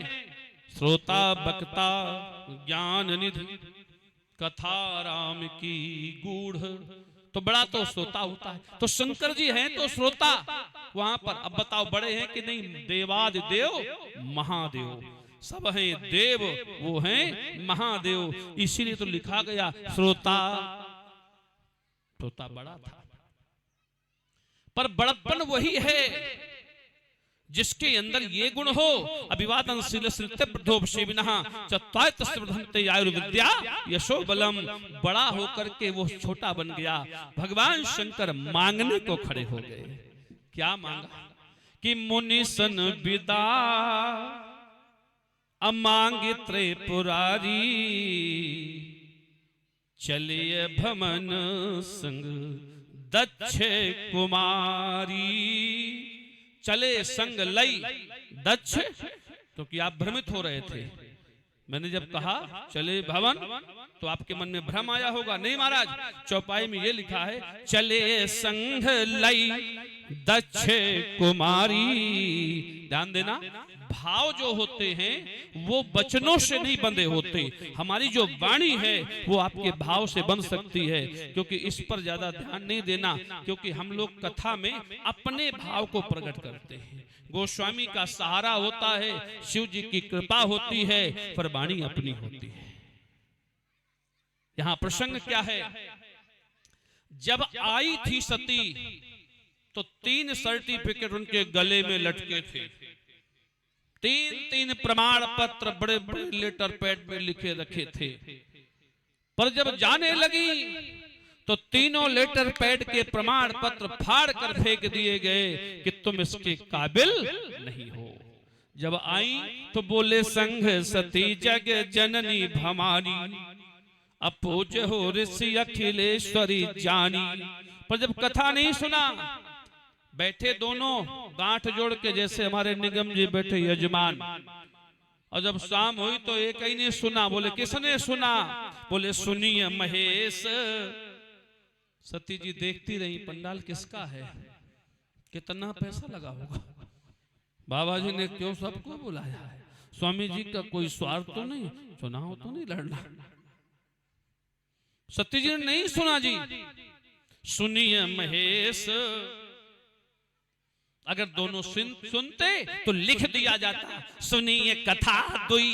श्रोता वक्ता ज्ञान निधि, कथा राम की गूढ़। तो बड़ा तो श्रोता होता है। तो शंकर जी हैं तो श्रोता वहां पर। अब बताओ बड़े हैं कि नहीं? देवादिदेव महादेव, सब हैं देव, वो हैं महादेव। इसीलिए तो लिखा गया श्रोता। श्रोता बड़ा था, पर बड़प्पन वही है जिसके अंदर ये गुण हो। अभिवादन आयुर्विद्या यशो बलम। बड़ा होकर के वो छोटा बन गया। भगवान शंकर मांगने को खड़े हो गए। क्या मांगा? कि मुनि सन विदा अमांग त्रिपुरारी, चलिए भमन संग दक्ष कुमारी। चले संग लई दक्ष, क्योंकि आप भ्रमित हो रहे थे। मैंने जब कहा चले भवन, तो आपके मन में भ्रम आया होगा। नहीं महाराज, चौपाई में ये लिखा है, चले संग लई दक्ष कुमारी। ध्यान देना, भाव जो होते हैं वो वचनों से नहीं बंधे होते। हमारी जो वाणी है वो आपके भाव से बन सकती है, क्योंकि इस पर ज्यादा ध्यान नहीं देना, क्योंकि हम लोग कथा में अपने भाव को प्रकट करते हैं। गोस्वामी का सहारा होता है, शिव जी की कृपा होती है, पर वाणी अपनी होती है। यहां प्रसंग क्या है? जब आई थी सती तो 3 सर्टिफिकेट उनके गले में लटके थे। 3 प्रमाण पत्र बड़े बड़े लेटर पैड में लिखे रखे थे। पर जब जाने लगी तो तीनों लेटर पैड के प्रमाण पत्र फाड़ कर फेंक दिए गए कि तुम इसके काबिल नहीं हो। जब आई तो बोले संघ सती जग जननी भवानी, अपूज हो ऋषि अखिलेश्वरी जानी। पर जब कथा नहीं सुना, बैठे दोनों गांठ जोड़ के, जैसे हमारे निगम जी बैठे यजमान, और जब शाम हुई तो एक ही ने सुना। बोले किसने सुना? बोले सुनिए महेश। सती जी देखती रही, पंडाल किसका है, कितना पैसा लगा होगा, बाबा जी ने क्यों सबको बुलाया है, स्वामी जी का कोई स्वार्थ तो नहीं, चुनाव तो नहीं लड़ना। सती जी ने नहीं सुना जी। सुनिए महेश, अगर दोनों सुनते तो लिख दिया जाता, सुनिए कथा दुई,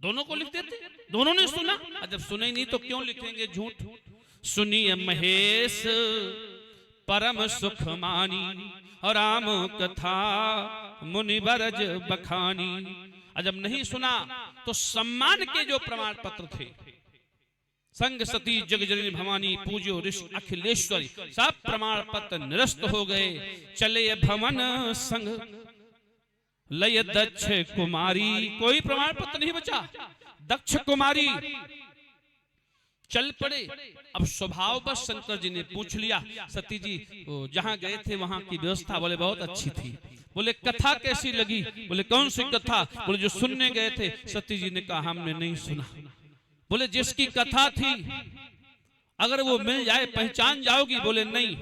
दोनों को लिख देते। दोनों ने सुना, जब सुने नहीं तो क्यों लिखेंगे झूठ। सुनिए महेश परम सुख मानी, और राम कथा मुनि बरज बखानी। जब नहीं सुना तो सम्मान के जो प्रमाण पत्र थे, संग सती जगजननी भवानी पूज्यो ऋषि अखिलेश्वरी, सब प्रमाण पत्र निरस्त हो गए। चले भवन संग लय दक्ष कुमारी, कोई प्रमाण पत्र नहीं बचा। दक्ष कुमारी चल पड़े। अब स्वभाव बस शंकर जी ने पूछ लिया, सती जी जहां गए थे वहां की व्यवस्था? बोले बहुत अच्छी थी। बोले कथा कैसी लगी? बोले कौन सी कथा? बोले जो सुनने गए थे। सती जी ने कहा हमने नहीं सुना। बोले जिसकी कथा थी अगर वो मिल जाए पहचान जाओगी? बोले नहीं।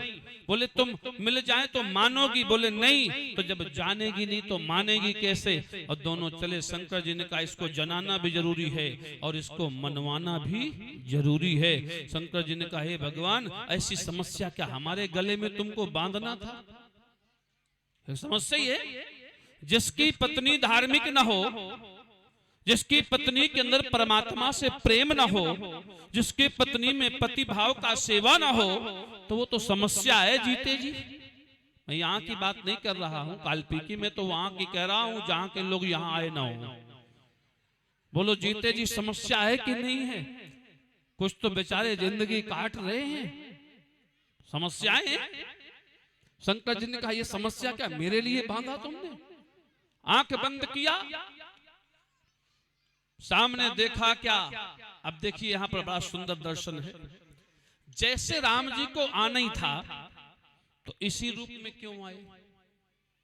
बोले तुम मिल जाए तो मानोगी? बोले नहीं। तो जब जानेगी नहीं तो मानेगी कैसे? और दोनों चले। शंकर जी ने कहा इसको जनाना भी जरूरी है और इसको मनवाना भी जरूरी है। शंकर जी ने कहा हे भगवान, ऐसी समस्या क्या हमारे गले में तुमको बांधना था? समस्या ही है, जिसकी पत्नी धार्मिक न हो, जिसकी पत्नी के अंदर परमात्मा से प्रेम ना हो, जिसकी पत्नी में पति भाव का सेवा ना हो, तो वो तो समस्या है जीते जी। मैं यहाँ की बात नहीं कर रहा हूँ कालपीकी में, तो वहां की कह रहा हूँ जहां के लोग यहाँ आए ना हो। बोलो जीते जी समस्या है कि नहीं है? कुछ तो बेचारे जिंदगी काट रहे हैं, समस्याएं हैं। शंकर जी ने कहा ये समस्या क्या मेरे लिए बांधा तुमने? आंख बंद किया, सामने देखा क्या? अब देखिए यहां पर बड़ा सुंदर दर्शन है। जैसे राम जी को आना ही था तो इसी रूप में क्यों आए?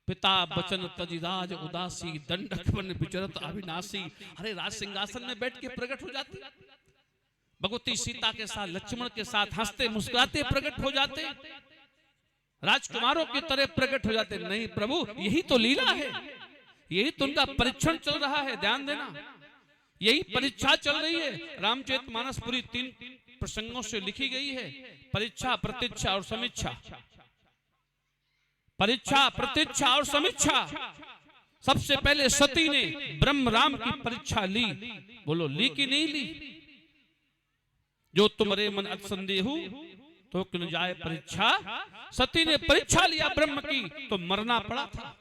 पिता बचन तजिराज उदासी, दंडक बन विचरत अविनाशी। अरे राज सिंहासन में बैठ के प्रकट हो जाती, भगवती सीता के साथ लक्ष्मण के साथ हंसते मुस्कुराते प्रकट हो जाते, राजकुमारों की तरह प्रकट हो जाते। नहीं प्रभु, यही तो लीला है, यही तो उनका परीक्षण चल रहा है। ध्यान देना, यही परीक्षा चल रही है। रामचरितमानस पूरी 3 प्रसंगों से लिखी गई है, परीक्षा, प्रतीक्षा और समीक्षा। परीक्षा, प्रतीक्षा और समीक्षा। सबसे पहले सती ने ब्रह्म राम की परीक्षा ली। बोलो ली कि नहीं ली? जो तुम्हारे मन असंदेहु तो क्यों जाए परीक्षा। सती ने परीक्षा लिया ब्रह्म की तो मरना पड़ा था।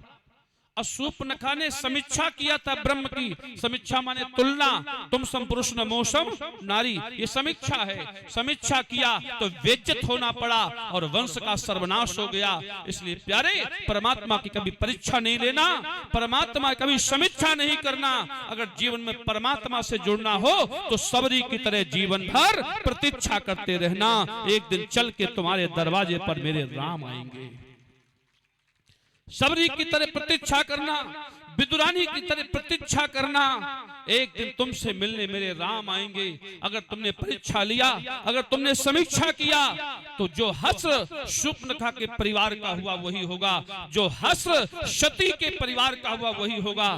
अशूर्पणखा ने समीक्षा किया था ब्रह्म की। समीक्षा माने तुलना, तुम संपुरुष नमोसम नारी, ये समीक्षा है। समीक्षा किया तो बेइज्जत होना पड़ा और वंश का सर्वनाश हो गया। इसलिए प्यारे, परमात्मा की कभी परीक्षा नहीं लेना, परमात्मा कभी समीक्षा नहीं करना। अगर जीवन में परमात्मा से जुड़ना हो तो सबरी की तरह जीवन भर प्रतीक्षा करते रहना। एक दिन चल के तुम्हारे दरवाजे पर मेरे राम आएंगे। सबरी की तरह प्रतीक्षा करना। विदुरानी की तरह प्रतीक्षा करना, एक दिन तुमसे मिलने मेरे राम आएंगे। अगर तुमने परीक्षा लिया, अगर तुमने समीक्षा किया, तो जो हस्र शूर्पणखा के परिवार का हुआ वही होगा, जो हस्र शती के परिवार का हुआ वही होगा।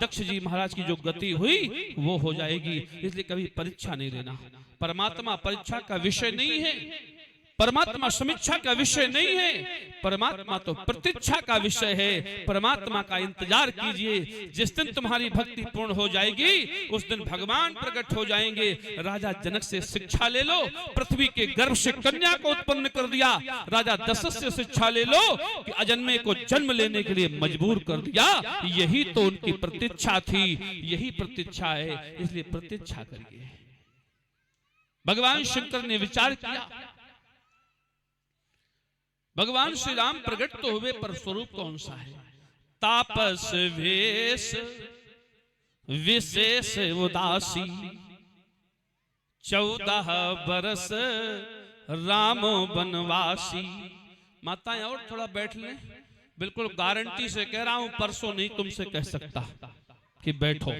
दक्ष जी महाराज की जो गति हुई वो हो जाएगी। इसलिए कभी परीक्षा नहीं लेना। परमात्मा परीक्षा का विषय नहीं है, परमात्मा समीक्षा का विषय नहीं है, परमात्मा तो प्रतीक्षा का विषय है। परमात्मा का इंतजार कीजिए। जिस दिन तुम्हारी भक्ति पूर्ण हो जाएगी उस दिन भगवान प्रकट हो जाएंगे। राजा जनक से शिक्षा ले लो, पृथ्वी के गर्भ से कन्या को उत्पन्न कर दिया। राजा दशरथ से शिक्षा ले लो कि अजन्मे को जन्म लेने के लिए मजबूर कर दिया। यही तो उनकी प्रतीक्षा थी, यही प्रतीक्षा है। इसलिए प्रतीक्षा करिए। भगवान शंकर ने विचार किया, भगवान श्री राम प्रकट तो हुए पर स्वरूप कौन सा है? तापस वेश विशेष उदासी, 14 बरस राम वनवासी। माताएं और थोड़ा बैठ लें। बिल्कुल गारंटी से कह रहा हूं, परसों नहीं तुमसे कह सकता कि बैठो।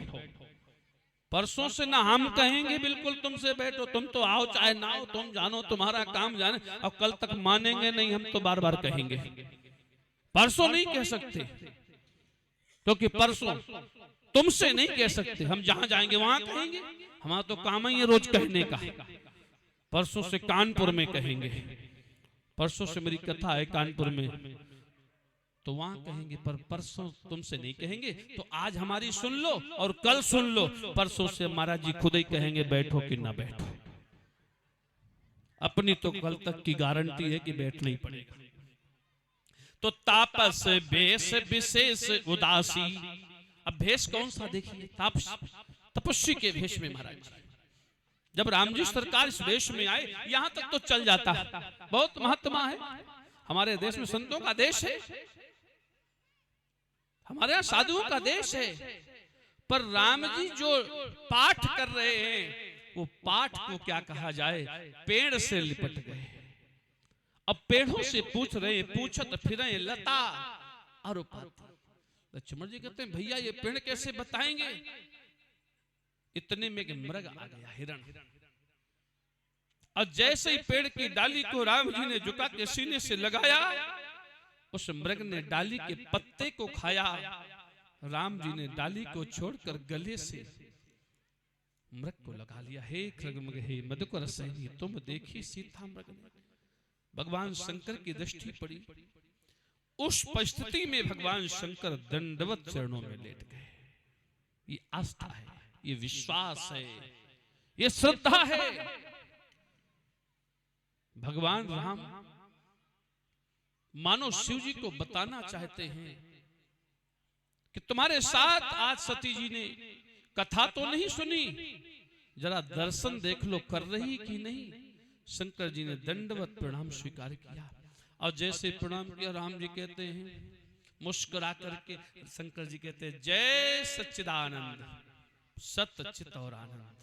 परसों से ना हम कहेंगे बिल्कुल तुमसे बैठो, तुम तो आओ चाहे ना आओ, तुम जानो तुम्हारा काम जाने। और कल तक मानेंगे नहीं, हम तो बार बार कहेंगे। परसों नहीं कह सकते, क्योंकि परसों तुमसे नहीं कह सकते। हम जहां जाएंगे वहां कहेंगे, हमारा तो काम ही है रोज कहने का। परसों से कानपुर में कहेंगे, परसों से मेरी कथा है कानपुर में, तो वहां कहेंगे। पर परसों तुमसे नहीं कहेंगे। तो आज हमारी सुन लो और कल सुन लो। परसों से महाराज जी खुद ही कहेंगे बैठो कि ना बैठो। अपनी तो कल तक की गारंटी है कि बैठना ही पड़ेगा। तो तापस भेष विशेष उदासी। अब भेष कौन सा देखिए, तपस्वी के भेष में महाराज जी। जब राम जी सरकार इस वेश में आए, यहां तक तो चल जाता, बहुत महात्मा है। हमारे देश में संतों का देश है, हमारे यहाँ साधुओं का देश है। पर राम जी जो पाठ कर रहे हैं, वो पाठ को क्या कहा जाए, पेड़ से लिपट गए। अब पेड़ों से पूछ रहे, पूछत फिरे लता और लक्ष्मण जी कहते हैं भैया ये पेड़ कैसे बताएंगे। इतने में कि मृग आ गया, हिरण। और जैसे ही पेड़ की डाली को राम जी ने झुका के सीने से लगाया, उस मृग ने डाली के पत्ते को खाया। राम जी ने डाली को छोड़कर गले से मृग को लगा लिया। हे खड्गमृग, हे मधुकर सैनी, तुम देखी सीता मृग ने। भगवान शंकर की दृष्टि पड़ी। उस परिस्थिति में भगवान शंकर दंडवत चरणों में लेट गए। ये आस्था है, ये विश्वास है, ये श्रद्धा है। भगवान राम मानो शिव जी को बताना चाहते हैं कि तुम्हारे साथ आज सती जी ने कथा तो नहीं सुनी, जरा दर्शन देख लो कर रही कि नहीं। शंकर जी ने दंडवत प्रणाम स्वीकार किया। और जैसे प्रणाम किया, राम जी कहते हैं मुस्कुरा करके, शंकर जी कहते हैं जय सच्चिदानंद, सत चित और आनंद,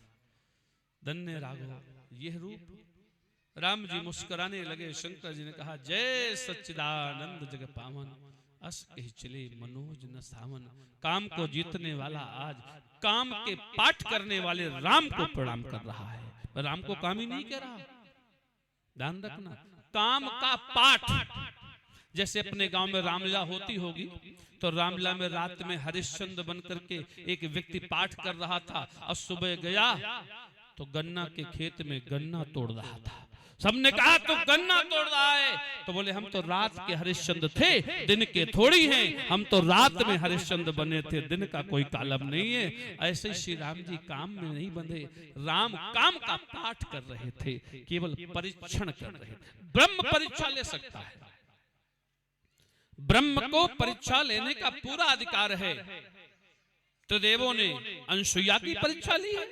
धन्य राघव यह रूप। राम जी मुस्कुराने लगे। शंकर जी ने कहा जय सच्चिदानंद जग पावन, अस कही चले मनोज न सावन। काम को जीतने वाला आज काम के पाठ करने वाले राम को प्रणाम कर रहा है। राम को काम ही नहीं कह रहा, ध्यान रखना, काम का पाठ। जैसे अपने गांव में रामलीला होती होगी, तो रामलीला में रात में हरिश्चंद्र बन करके एक व्यक्ति पाठ कर रहा था। और सुबह गया तो गन्ना के खेत में गन्ना तोड़ रहा था। सबने कहा तो गन्ना तोड़ रहा है, तो बोले हम तो रात के हरिश्चंद्र थे, दिन के थोड़ी हैं। हम तो रात में हरिश्चंद्र बने थे, दिन का कोई कालम नहीं है। ऐसे ही श्री राम जी काम में नहीं बंधे, राम काम का पाठ कर रहे थे, केवल परीक्षण कर रहे थे। ब्रह्म परीक्षा ले सकता है, ब्रह्म को परीक्षा लेने का पूरा अधिकार है। त्रिदेवों ने अनसुईया की परीक्षा ली है,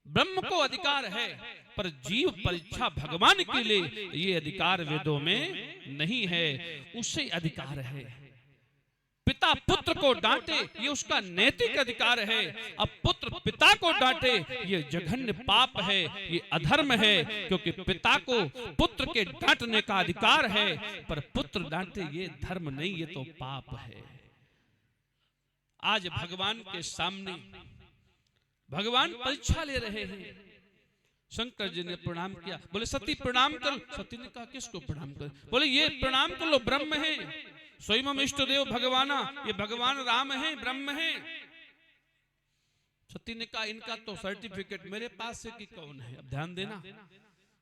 ब्रह्म को अधिकार है। पर जीव परीक्षा भगवान के लिए ये अधिकार वेदों में नहीं है, उसे अधिकार है। पिता पुत्र को डांटे ये उसका नैतिक अधिकार है। अब पुत्र पिता को डांटे ये जघन्य पाप है, ये अधर्म है। क्योंकि पिता को पुत्र के डांटने का अधिकार है, पर पुत्र डांटे ये धर्म नहीं, ये तो पाप है। आज भगवान के सामने भगवान परीक्षा ले रहे हैं। शंकर जी ने प्रणाम किया, बोले सती प्रणाम कर। सती ने कहा किसको प्रणाम कर? बोले ये प्रणाम कर लो, ब्रह्म है, स्वयं इष्ट देव भगवाना, ये भगवान राम है, ब्रह्म है। सती ने कहा इनका तो सर्टिफिकेट मेरे पास है कि कौन है। अब ध्यान देना,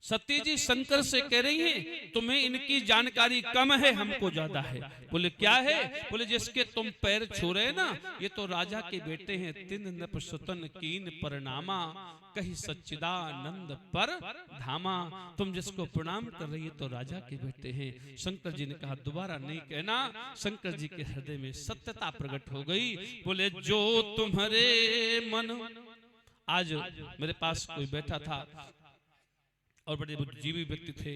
सती जी शंकर से कह रही हैं तुम्हें इनकी जानकारी कम है, हमको ज्यादा है। बोले क्या है? बोले जिसके तुम पैर छू रहे ना, ये तो राजा के बेटे हैं। तिन नपसुतन कीन परनामा, कही सच्चिदानंद पर धामा। तुम जिसको प्रणाम कर रही है तो राजा के बेटे हैं। शंकर जी ने कहा दोबारा नहीं कहना। शंकर जी के हृदय में सत्यता प्रकट हो गई। बोले जो तुम्हारे मन, आज मेरे पास कोई बैठा था और बड़े बुद्धिजीवी व्यक्ति थे,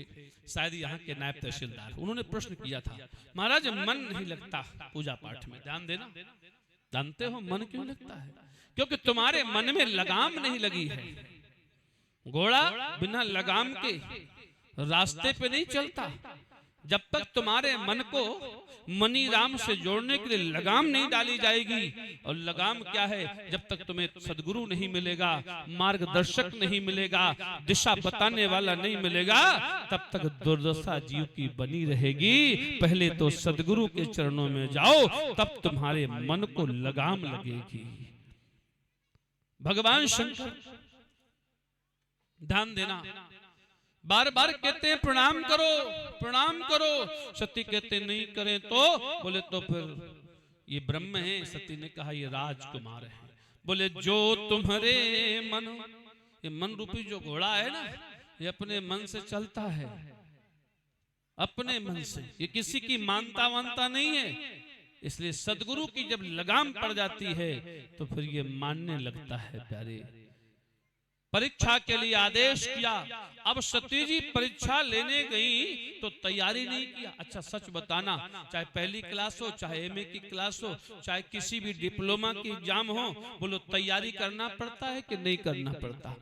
शायद यहाँ के नायब तहसीलदार, उन्होंने प्रश्न किया था महाराज मन नहीं लगता पूजा पाठ में। ध्यान देना, जानते हो मन क्यों लगता है? क्योंकि तुम्हारे मन में लगाम नहीं लगी है। घोड़ा बिना लगाम के रास्ते पे नहीं चलता। जब तक तुम्हारे मन को मनी राम से जोड़ने के लिए लगाम नहीं डाली जाएगी, और लगाम क्या है? जब तक तुम्हें सदगुरु नहीं मिलेगा, मार्गदर्शक नहीं मिलेगा, दिशा बताने वाला नहीं मिलेगा, तब तक दुर्दशा जीव की बनी रहेगी। पहले तो सदगुरु के चरणों में जाओ, तब तुम्हारे मन को लगाम लगेगी। भगवान शंकर, ध्यान देना, बार बार कहते हैं प्रणाम करो, प्रणाम करो। सती कहते नहीं करें तो? बोले तो फिर ये ब्रह्म है। सती ने कहा ये राजकुमार है। बोले जो तुम्हारे मन, ये मन रूपी जो घोड़ा है ना, ये अपने मन से चलता है, अपने मन से, ये किसी की मानता वानता नहीं है। इसलिए सदगुरु की जब लगाम पड़ जाती है तो फिर ये मानने लगता है। प्यारे, परीक्षा के लिए आदेश किया। अब सती जी परीक्षा लेने गई तो तैयारी नहीं किया। अच्छा सच बताना, चाहे पहली क्लास हो, चाहे एमए की क्लास हो, चाहे किसी भी डिप्लोमा की एग्जाम हो, बोलो तैयारी करना पड़ता है कि नहीं करना पड़ता?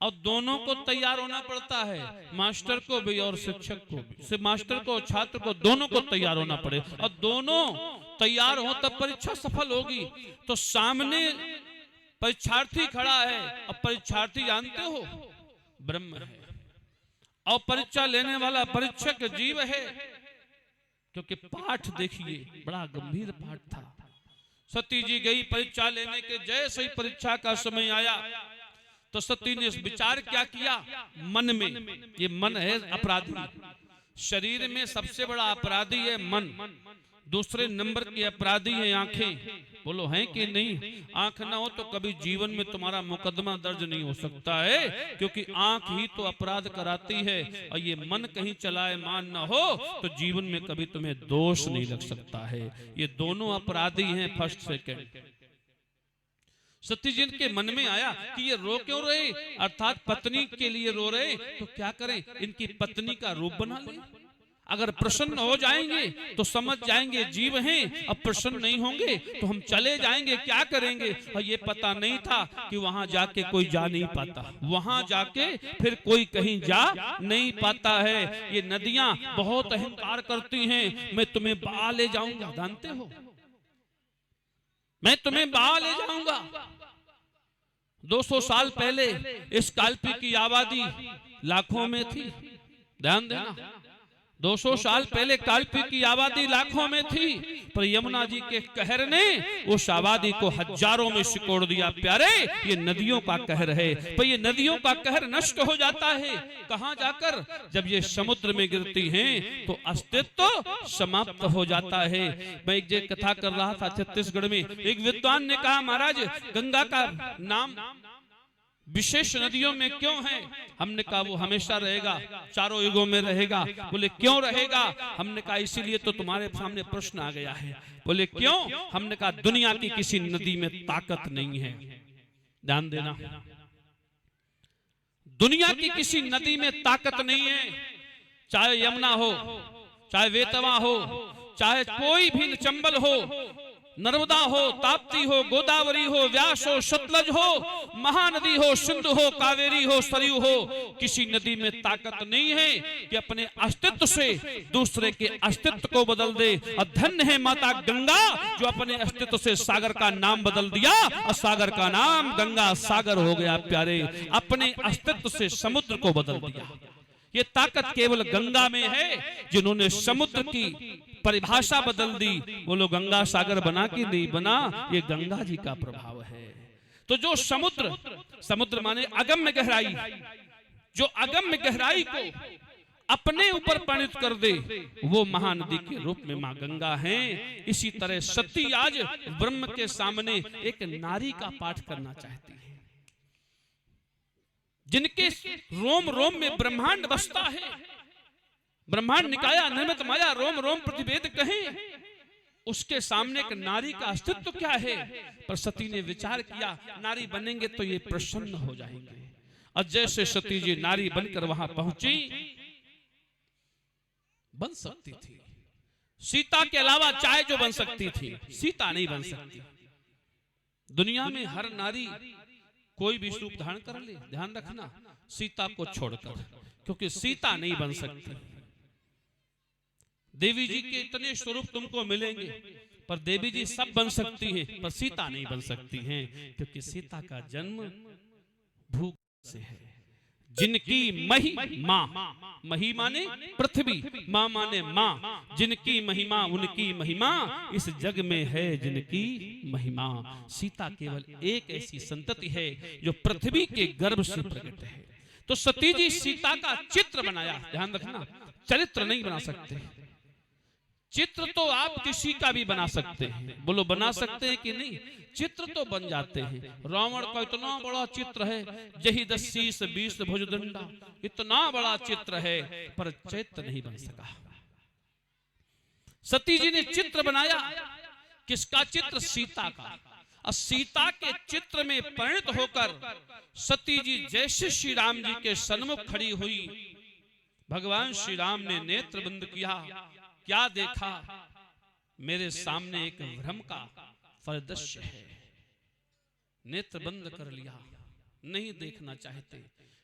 और दोनों को तैयार होना पड़ता है, मास्टर को भी और शिक्षक को भी। मास्टर को, छात्र को, दोनों को तैयार होना पड़े। और दोनों तैयार हो तब परीक्षा सफल होगी। तो सामने परीक्षार्थी खड़ा है, और परीक्षार्थी जानते हो ब्रह्म है, और परीक्षा लेने वाला परीक्षक जीव है। क्योंकि पाठ देखिए बड़ा गंभीर पाठ था। सती जी गई परीक्षा लेने के, जैसे ही परीक्षा का समय आया तो सती ने विचार क्या किया मन में। ये मन है अपराधी, शरीर में सबसे बड़ा अपराधी है मन, दूसरे नंबर के अपराधी है आंखें। बोलो हैं कि नहीं? आंख ना हो तो कभी जीवन में तुम्हारा मुकदमा दर्ज नहीं हो सकता है, क्योंकि आंख ही तो अपराध कराती है। और ये मन कहीं चलायमान ना हो तो जीवन में कभी तुम्हें दोष नहीं लग सकता है। ये दोनों अपराधी हैं फर्स्ट सेकंड। सती जी के मन में आया कि ये रो क्यों रहे, अर्थात पत्नी के लिए रो रहे, तो क्या करें, इनकी पत्नी का रूप बना ले। अगर प्रसन्न हो जाएंगे तो समझ जाएंगे जीव हैं, अब प्रसन्न नहीं होंगे तो हम चले जाएंगे, क्या करेंगे। और ये पता नहीं था कि वहां जाके कोई जा नहीं पाता, वहां जाके फिर कोई कहीं जा नहीं पाता है। ये नदियां बहुत अहंकार करती हैं, मैं तुम्हें बहा ले जाऊंगा, जानते हो, मैं तुम्हें बहा ले जाऊंगा। 200 साल पहले इस काल्पी की आबादी लाखों में थी। ध्यान देना, 200 साल पहले काल्पी की आबादी लाखों में थी, पर यमुना जी के कहर ने उस आबादी को हजारों में सिकोड़ दिया। प्यारे, ये नदियों का कहर है, पर ये नदियों का कहर नष्ट हो जाता है कहां जाकर, जब ये समुद्र में गिरती हैं तो अस्तित्व समाप्त हो जाता है। मैं एक जगह कथा कर रहा था छत्तीसगढ़ में, एक विद्वान ने कहा महाराज गंगा का नाम विशेष नदियों में क्यों है? हमने कहा वो हमेशा रहेगा, चारों युगों में रहेगा। बोले क्यों रहेगा? हमने कहा इसीलिए तो तुम्हारे सामने प्रश्न आ गया है। बोले क्यों? हमने कहा दुनिया की किसी नदी में ताकत नहीं है। ध्यान देना, दुनिया की किसी नदी में ताकत नहीं है, चाहे यमुना हो, चाहे वेतवा हो, चाहे कोई भी चंबल हो, नर्मदा हो, ताप्ती हो, गोदावरी हो, व्यास हो, सतलज हो, महानदी हो, सिंधु हो, कावेरी हो, सरयू हो, किसी नदी में ताकत नहीं है कि अपने अस्तित्व से दूसरे के अस्तित्व को बदल दे। और धन्य है माता गंगा जो अपने अस्तित्व से सागर का नाम बदल दिया और सागर का नाम गंगा सागर हो गया। प्यारे, अपने अस्तित्व से समुद्र को बदल दिया। ये ताकत केवल गंगा में है। जिन्होंने समुद्र की परिभाषा बदल दी, वो लोग गंगा सागर बना कि नहीं बना, ये गंगा जी का प्रभाव है। तो जो समुद्र माने अगम्य गहराई, जो अगम्य गहराई को अपने ऊपर परिणत कर दे, वो महानदी के रूप में मां गंगा है। इसी तरह सती आज ब्रह्म के सामने एक नारी का पाठ करना चाहती है, जिनके रोम रोम में ब्रह्मांड बसता है। ब्रह्मांड निकाया निर्मित माया रोम रोम प्रतिवेद कहें, उसके सामने एक नारी का अस्तित्व क्या है। पर सती ने विचार किया, नारी बनेंगे तो ये प्रसन्न हो जाएंगे। और जैसे सती जी नारी बनकर वहां पहुंची, बन सकती थी सीता के अलावा, चाहे जो बन सकती थी, सीता नहीं बन सकती। दुनिया में हर नारी कोई भी रूप धारण कर ले, ध्यान रखना, सीता को छोड़कर, क्योंकि सीता नहीं बन सकती। देवी जी के इतने स्वरूप तुमको मिलेंगे, पर देवी जी सब बन सकती हैं, पर सीता नहीं बन सकती हैं, क्योंकि सीता का जन्म भूख से है। जिनकी महिमा, मही माने पृथ्वी, मां माने मां, जिनकी महिमा उनकी महिमा, इस जग में है जिनकी महिमा। सीता केवल एक ऐसी संतति है जो पृथ्वी के गर्भ से प्रकट है। तो सती जी सीता का चित्र बनाया। ध्यान रखना, चरित्र नहीं बना सकते। चित्र तो आप किसी का भी बना सकते हैं। बोलो, बना सकते हैं कि नहीं? चित्र तो बन जाते हैं। रावण का इतना बड़ा चित्र है, जही 10 शीश 20 भुजदंडा, इतना बड़ा चित्र है, पर चैत्र नहीं बन सका। सती जी ने चित्र बनाया। किसका चित्र? सीता का। और सीता के चित्र में परिणत होकर सती जी जैसे श्री राम जी के सन्मुख खड़ी हुई, भगवान श्री राम ने नेत्र बंद किया। क्या देखा? मेरे सामने एक भ्रम का परिदृश्य है। नेत्र बंद कर लिया, नहीं देखना चाहते,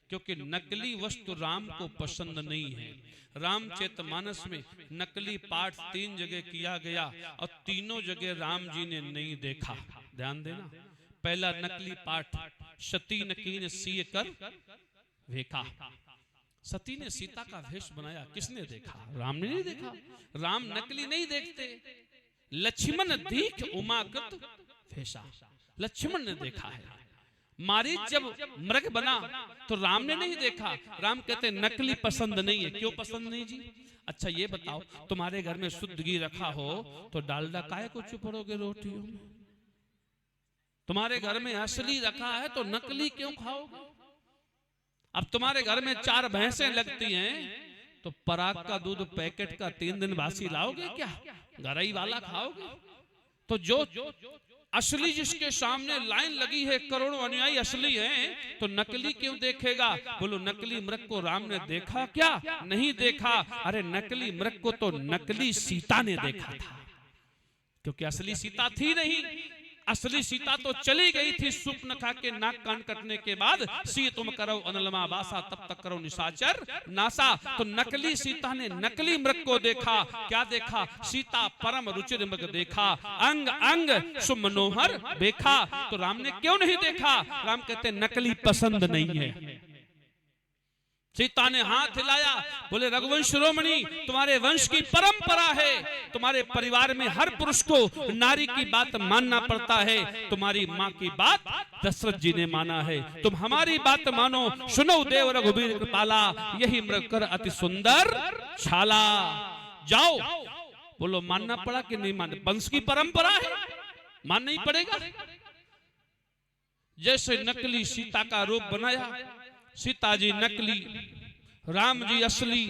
क्योंकि नकली वस्तु राम को पसंद नहीं है। रामचरितमानस में नकली पाठ 3 जगह किया गया और तीनों जगह राम जी ने नहीं देखा। ध्यान देना, पहला नकली पाठ, सती नकीन सीय कर वेखा। सती ने सीता का वेश बनाया, किसने देखा? राम ने नहीं देखा। राम नकली नहीं देखते। लक्ष्मण दीख उमाकृत वेशा, लक्ष्मण ने देखा है। मारीच जब मृग बना तो राम ने नहीं देखा। राम कहते नकली पसंद नहीं है। क्यों पसंद नहीं जी? अच्छा ये बताओ, तुम्हारे घर में शुद्ध घी रखा हो तो डालडा काहे को चुपड़ोगे रोटियों में? तुम्हारे घर में असली रखा है तो नकली क्यों खाओगे? अब तुम्हारे घर में 4 भैंसें लगती हैं तो पराग का दूध पैकेट का 3 दिन बासी लाओगे क्या? गरई वाला खाओगे? तो जो असली जिसके सामने लाइन लगी है, करोड़ों अनुयायी असली हैं, तो नकली क्यों देखेगा? बोलो, नकली मृग को राम ने देखा क्या? नहीं देखा। अरे नकली मृग को तो नकली सीता ने देखा था, क्योंकि असली सीता थी नहीं। असली सीता तो चली गई थी स्वप्न खा के, नाक कान कटने के बाद। सी तुम करो अनलमा बासा, तब तक करो निशाचर नासा। तो नकली सीता ने नकली मृग को देखा। क्या देखा? सीता परम रुचिर मृग देखा, अंग अंग सुमनोहर देखा। तो राम ने क्यों नहीं देखा? राम कहते नकली पसंद नहीं है। सीता ने हाथ हिलाया, बोले रघुवंश शिरोमणि, तुम्हारे वंश की परंपरा है, तुम्हारे परिवार में हर पुरुष को नारी की बात मानना पड़ता है। तुम्हारी माँ की बात दशरथ जी ने माना है, तुम हमारी बात मानो। सुनो देव रघुबीर कृपाला, यही मृग कर अति सुंदर छाला। जाओ। बोलो, मानना पड़ा कि नहीं माना? वंश की परंपरा है, मानना ही पड़ेगा। जैसे नकली सीता का रूप बनाया, सीता जी नकली, राम जी असली।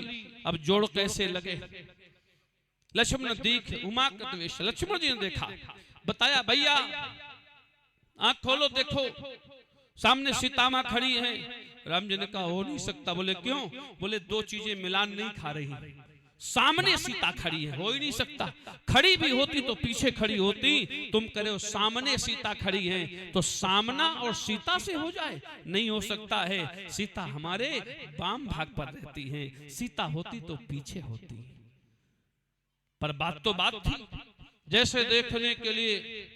अब जोड़ कैसे लगे? लक्ष्मण दीख उमाकृत वेश, लक्ष्मण जी ने देखा, बताया भैया आंख खोलो देखो, सामने सीता मां खड़ी हैं। राम जी ने कहा हो नहीं सकता। बोले क्यों? बोले 2 चीजें मिलान नहीं खा रही। सामने सीता खड़ी है, हो ही नहीं सकता। खड़ी भी होती तो पीछे खड़ी होती, तुम कह रहे हो सामने सीता खड़ी है तो सामना और सीता से हो जाए, नहीं हो सकता है। सीता हमारे वाम भाग पर रहती है, सीता होती तो पीछे होती। पर बात तो बात थी, जैसे देखने के लिए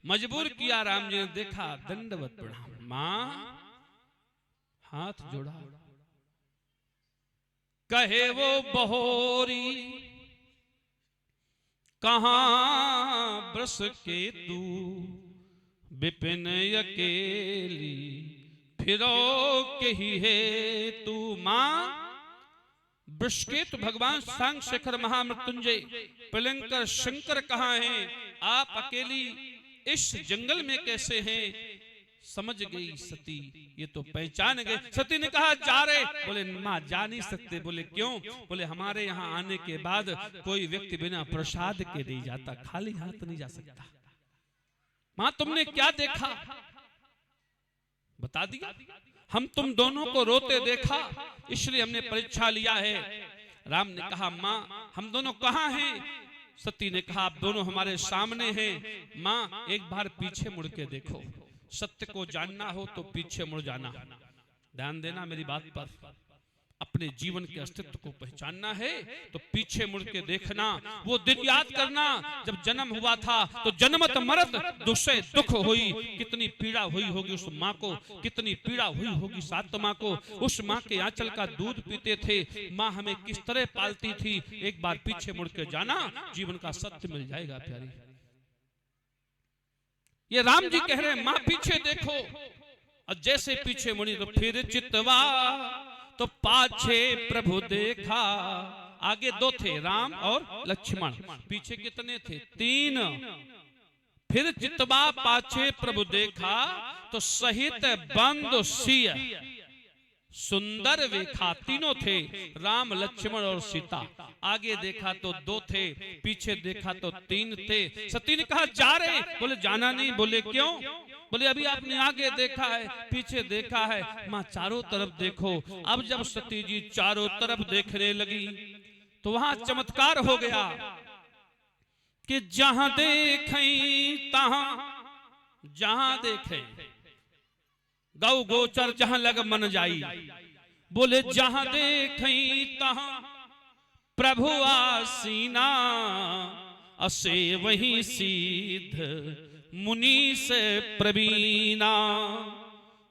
मजबूर किया राम जी ने, देखा दंडवत प्रणाम, मां हाथ जोड़ा, कहे वो बहोरी कहां बरस के तू, विपिन अकेली फिरो के ही है तू। मां वृषकेतु भगवान सांग शेखर महामृत्युंजय पिलंकर शंकर कहाँ हैं? आप अकेली इस जंगल में कैसे हैं? समझ गई सती, ये तो पहचान गए। सती ने कहा जा रहे, बोले माँ जा नहीं सकते। बोले क्यों? बोले हमारे यहाँ आने के बाद कोई व्यक्ति बिना प्रसाद के नहीं जाता, खाली हाथ नहीं जा सकता। माँ तुमने क्या देखा? बता दिया, हम तुम दोनों को रोते देखा, इसलिए हमने परीक्षा लिया है। राम ने कहा माँ हम दोनों कहाँ हैं? सती ने कहा आप दोनों हमारे सामने हैं। माँ एक बार पीछे मुड़ के देखो, सत्य को जानना हो तो पीछे मुड़ जाना। ध्यान देना मेरी बात पर, अपने जीवन के अस्तित्व को पहचानना है तो पीछे मुड़ के देखना। वो दिन याद करना जब जन्म हुआ था तो जन्मत मरत दुष्य दुख हुई, कितनी पीड़ा हुई होगी उस माँ को, कितनी पीड़ा हुई होगी सात माँ को। उस माँ के आंचल का दूध पीते थे, माँ हमें किस तरह पालती थी। एक बार पीछे मुड़ के जाना, जीवन का सत्य मिल जाएगा प्यारी। ये राम जी कह रहे हैं माँ पीछे देखो, और जैसे पीछे मुड़ी तो फिर चितवा तो पाछे प्रभु देखा। आगे दो थे राम और लक्ष्मण, पीछे कितने थे? तीन। फिर चितवा पाछे प्रभु देखा तो सहित बंद सिय सुंदर वेखा। तीनों थे, राम लक्ष्मण और सीता। आगे देखा तो दो थे, पीछे देखा तो तीन थे। सती ने कहा जा रहे, बोले जाना नहीं। बोले क्यों? बोले अभी आपने आगे देखा है, पीछे देखा है, माँ चारों तरफ देखो। अब जब सती जी चारों तरफ देखने लगी तो वहां चमत्कार हो गया कि जहां देखें तहां, जहां देखें गौ गोचर जहां लग मन जाई। बोले जहां देखें तहां प्रभु आसीना, असे वही सीध मुनि से प्रवीणा।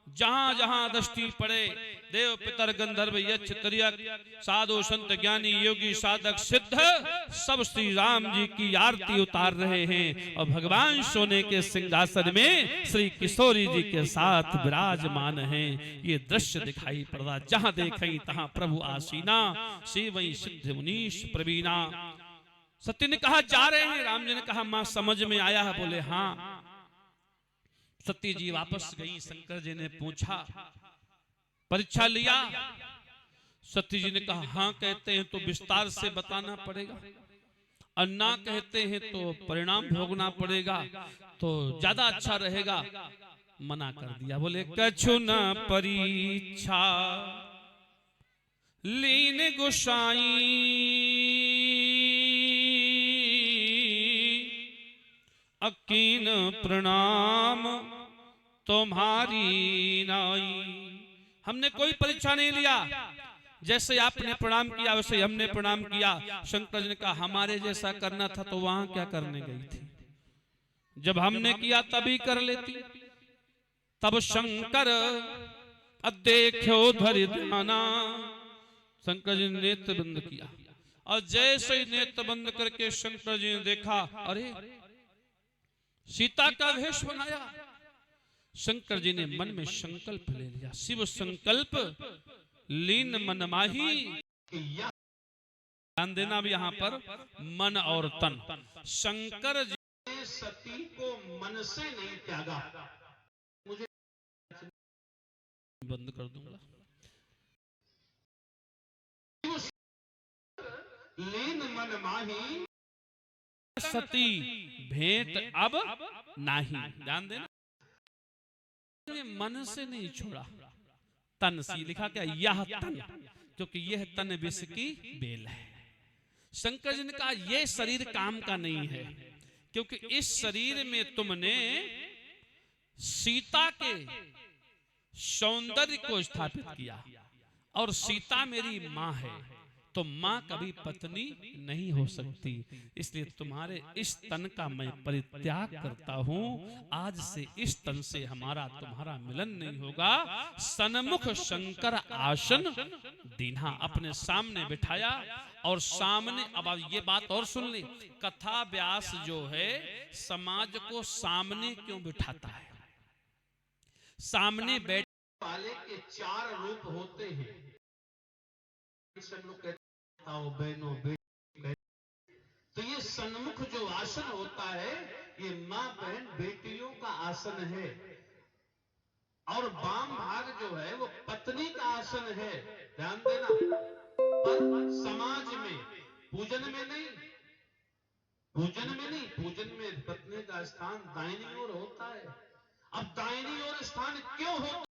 जहां जहां दृष्टि पड़े देव पितर गंधर्व यक्ष त्रियक साधु संत ज्ञानी योगी साधक सिद्ध सब श्री राम जी की आरती उतार रहे हैं। और भगवान सोने के सिंहासन में श्री किशोरी जी के साथ विराजमान हैं। ये दृश्य दिखाई पड़ रहा, जहां देखें तहां प्रभु आसीना, से वही सिद्ध मुनीश प्रवीणा। सती ने कहा जा रहे हैं, राम जी ने कहा मां समझ में आया है। बोले हाँ। सती जी वापस गई, शंकर जी ने पूछा परीक्षा लिया? सती जी ने कहा हाँ कहते हैं तो विस्तार से बताना पड़ेगा, और ना कहते हैं तो परिणाम भोगना पड़ेगा, तो ज्यादा अच्छा रहेगा। मना कर दिया। बोले कछु न परीक्षा लीन गोसाई, अकीन प्रणाम तुम्हारी नाई। हमने कोई परीक्षा नहीं लिया, जैसे आपने प्रणाम किया वैसे हमने प्रणाम किया। शंकर जी ने कहा हमारे जैसा करना था तो वहां क्या करने गई थी? जब हमने किया तभी कर लेती। तब शंकर देखो धरि ध्याना, शंकर जी ने नेत्र बंद किया, और जैसे ही नेत्र बंद करके शंकर जी ने देखा अरे सीता का वेश बनाया। शंकर जी ने मन में संकल्प ले लिया, शिव संकल्प लीन मन माही। ध्यान देना भी यहाँ पर मन और तन। शंकर जी ने सती को मन से नहीं त्यागा। मुझे बंद कर दूंगा। लीन मन माही सती भेंट अब नहीं। ध्यान देना, मन से नहीं छोड़ा, तन से लिखा क्या? यह तन, क्योंकि यह तन विष की बेल है। शंकर जी ने कहा यह शरीर काम का नहीं है, क्योंकि इस शरीर में तुमने सीता के सौंदर्य को स्थापित किया, और सीता मेरी मां है, तो मां कभी पत्नी नहीं हो सकती, इसलिए तुम्हारे इस तन का मैं परित्याग करता हूं। आज से इस तन से हमारा तुम्हारा मिलन नहीं होगा। सन्मुख शंकर आसन दीन्हा, अपने सामने बिठाया, और सामने, अब ये बात और सुन ले, कथा व्यास जो है समाज को सामने क्यों बिठाता है? सामने बैठ
वाले के 4 रूप होते हैं। सब लोग कहते हैं बहनों बेटी, तो ये सन्मुख जो आसन होता है ये मां बहन बेटियों का आसन है, और वाम भाग जो है वो पत्नी का आसन है। ध्यान देना, पर समाज में पूजन में नहीं, पूजन में पत्नी का स्थान दाहिनी ओर होता है। अब दाहिनी ओर स्थान क्यों होता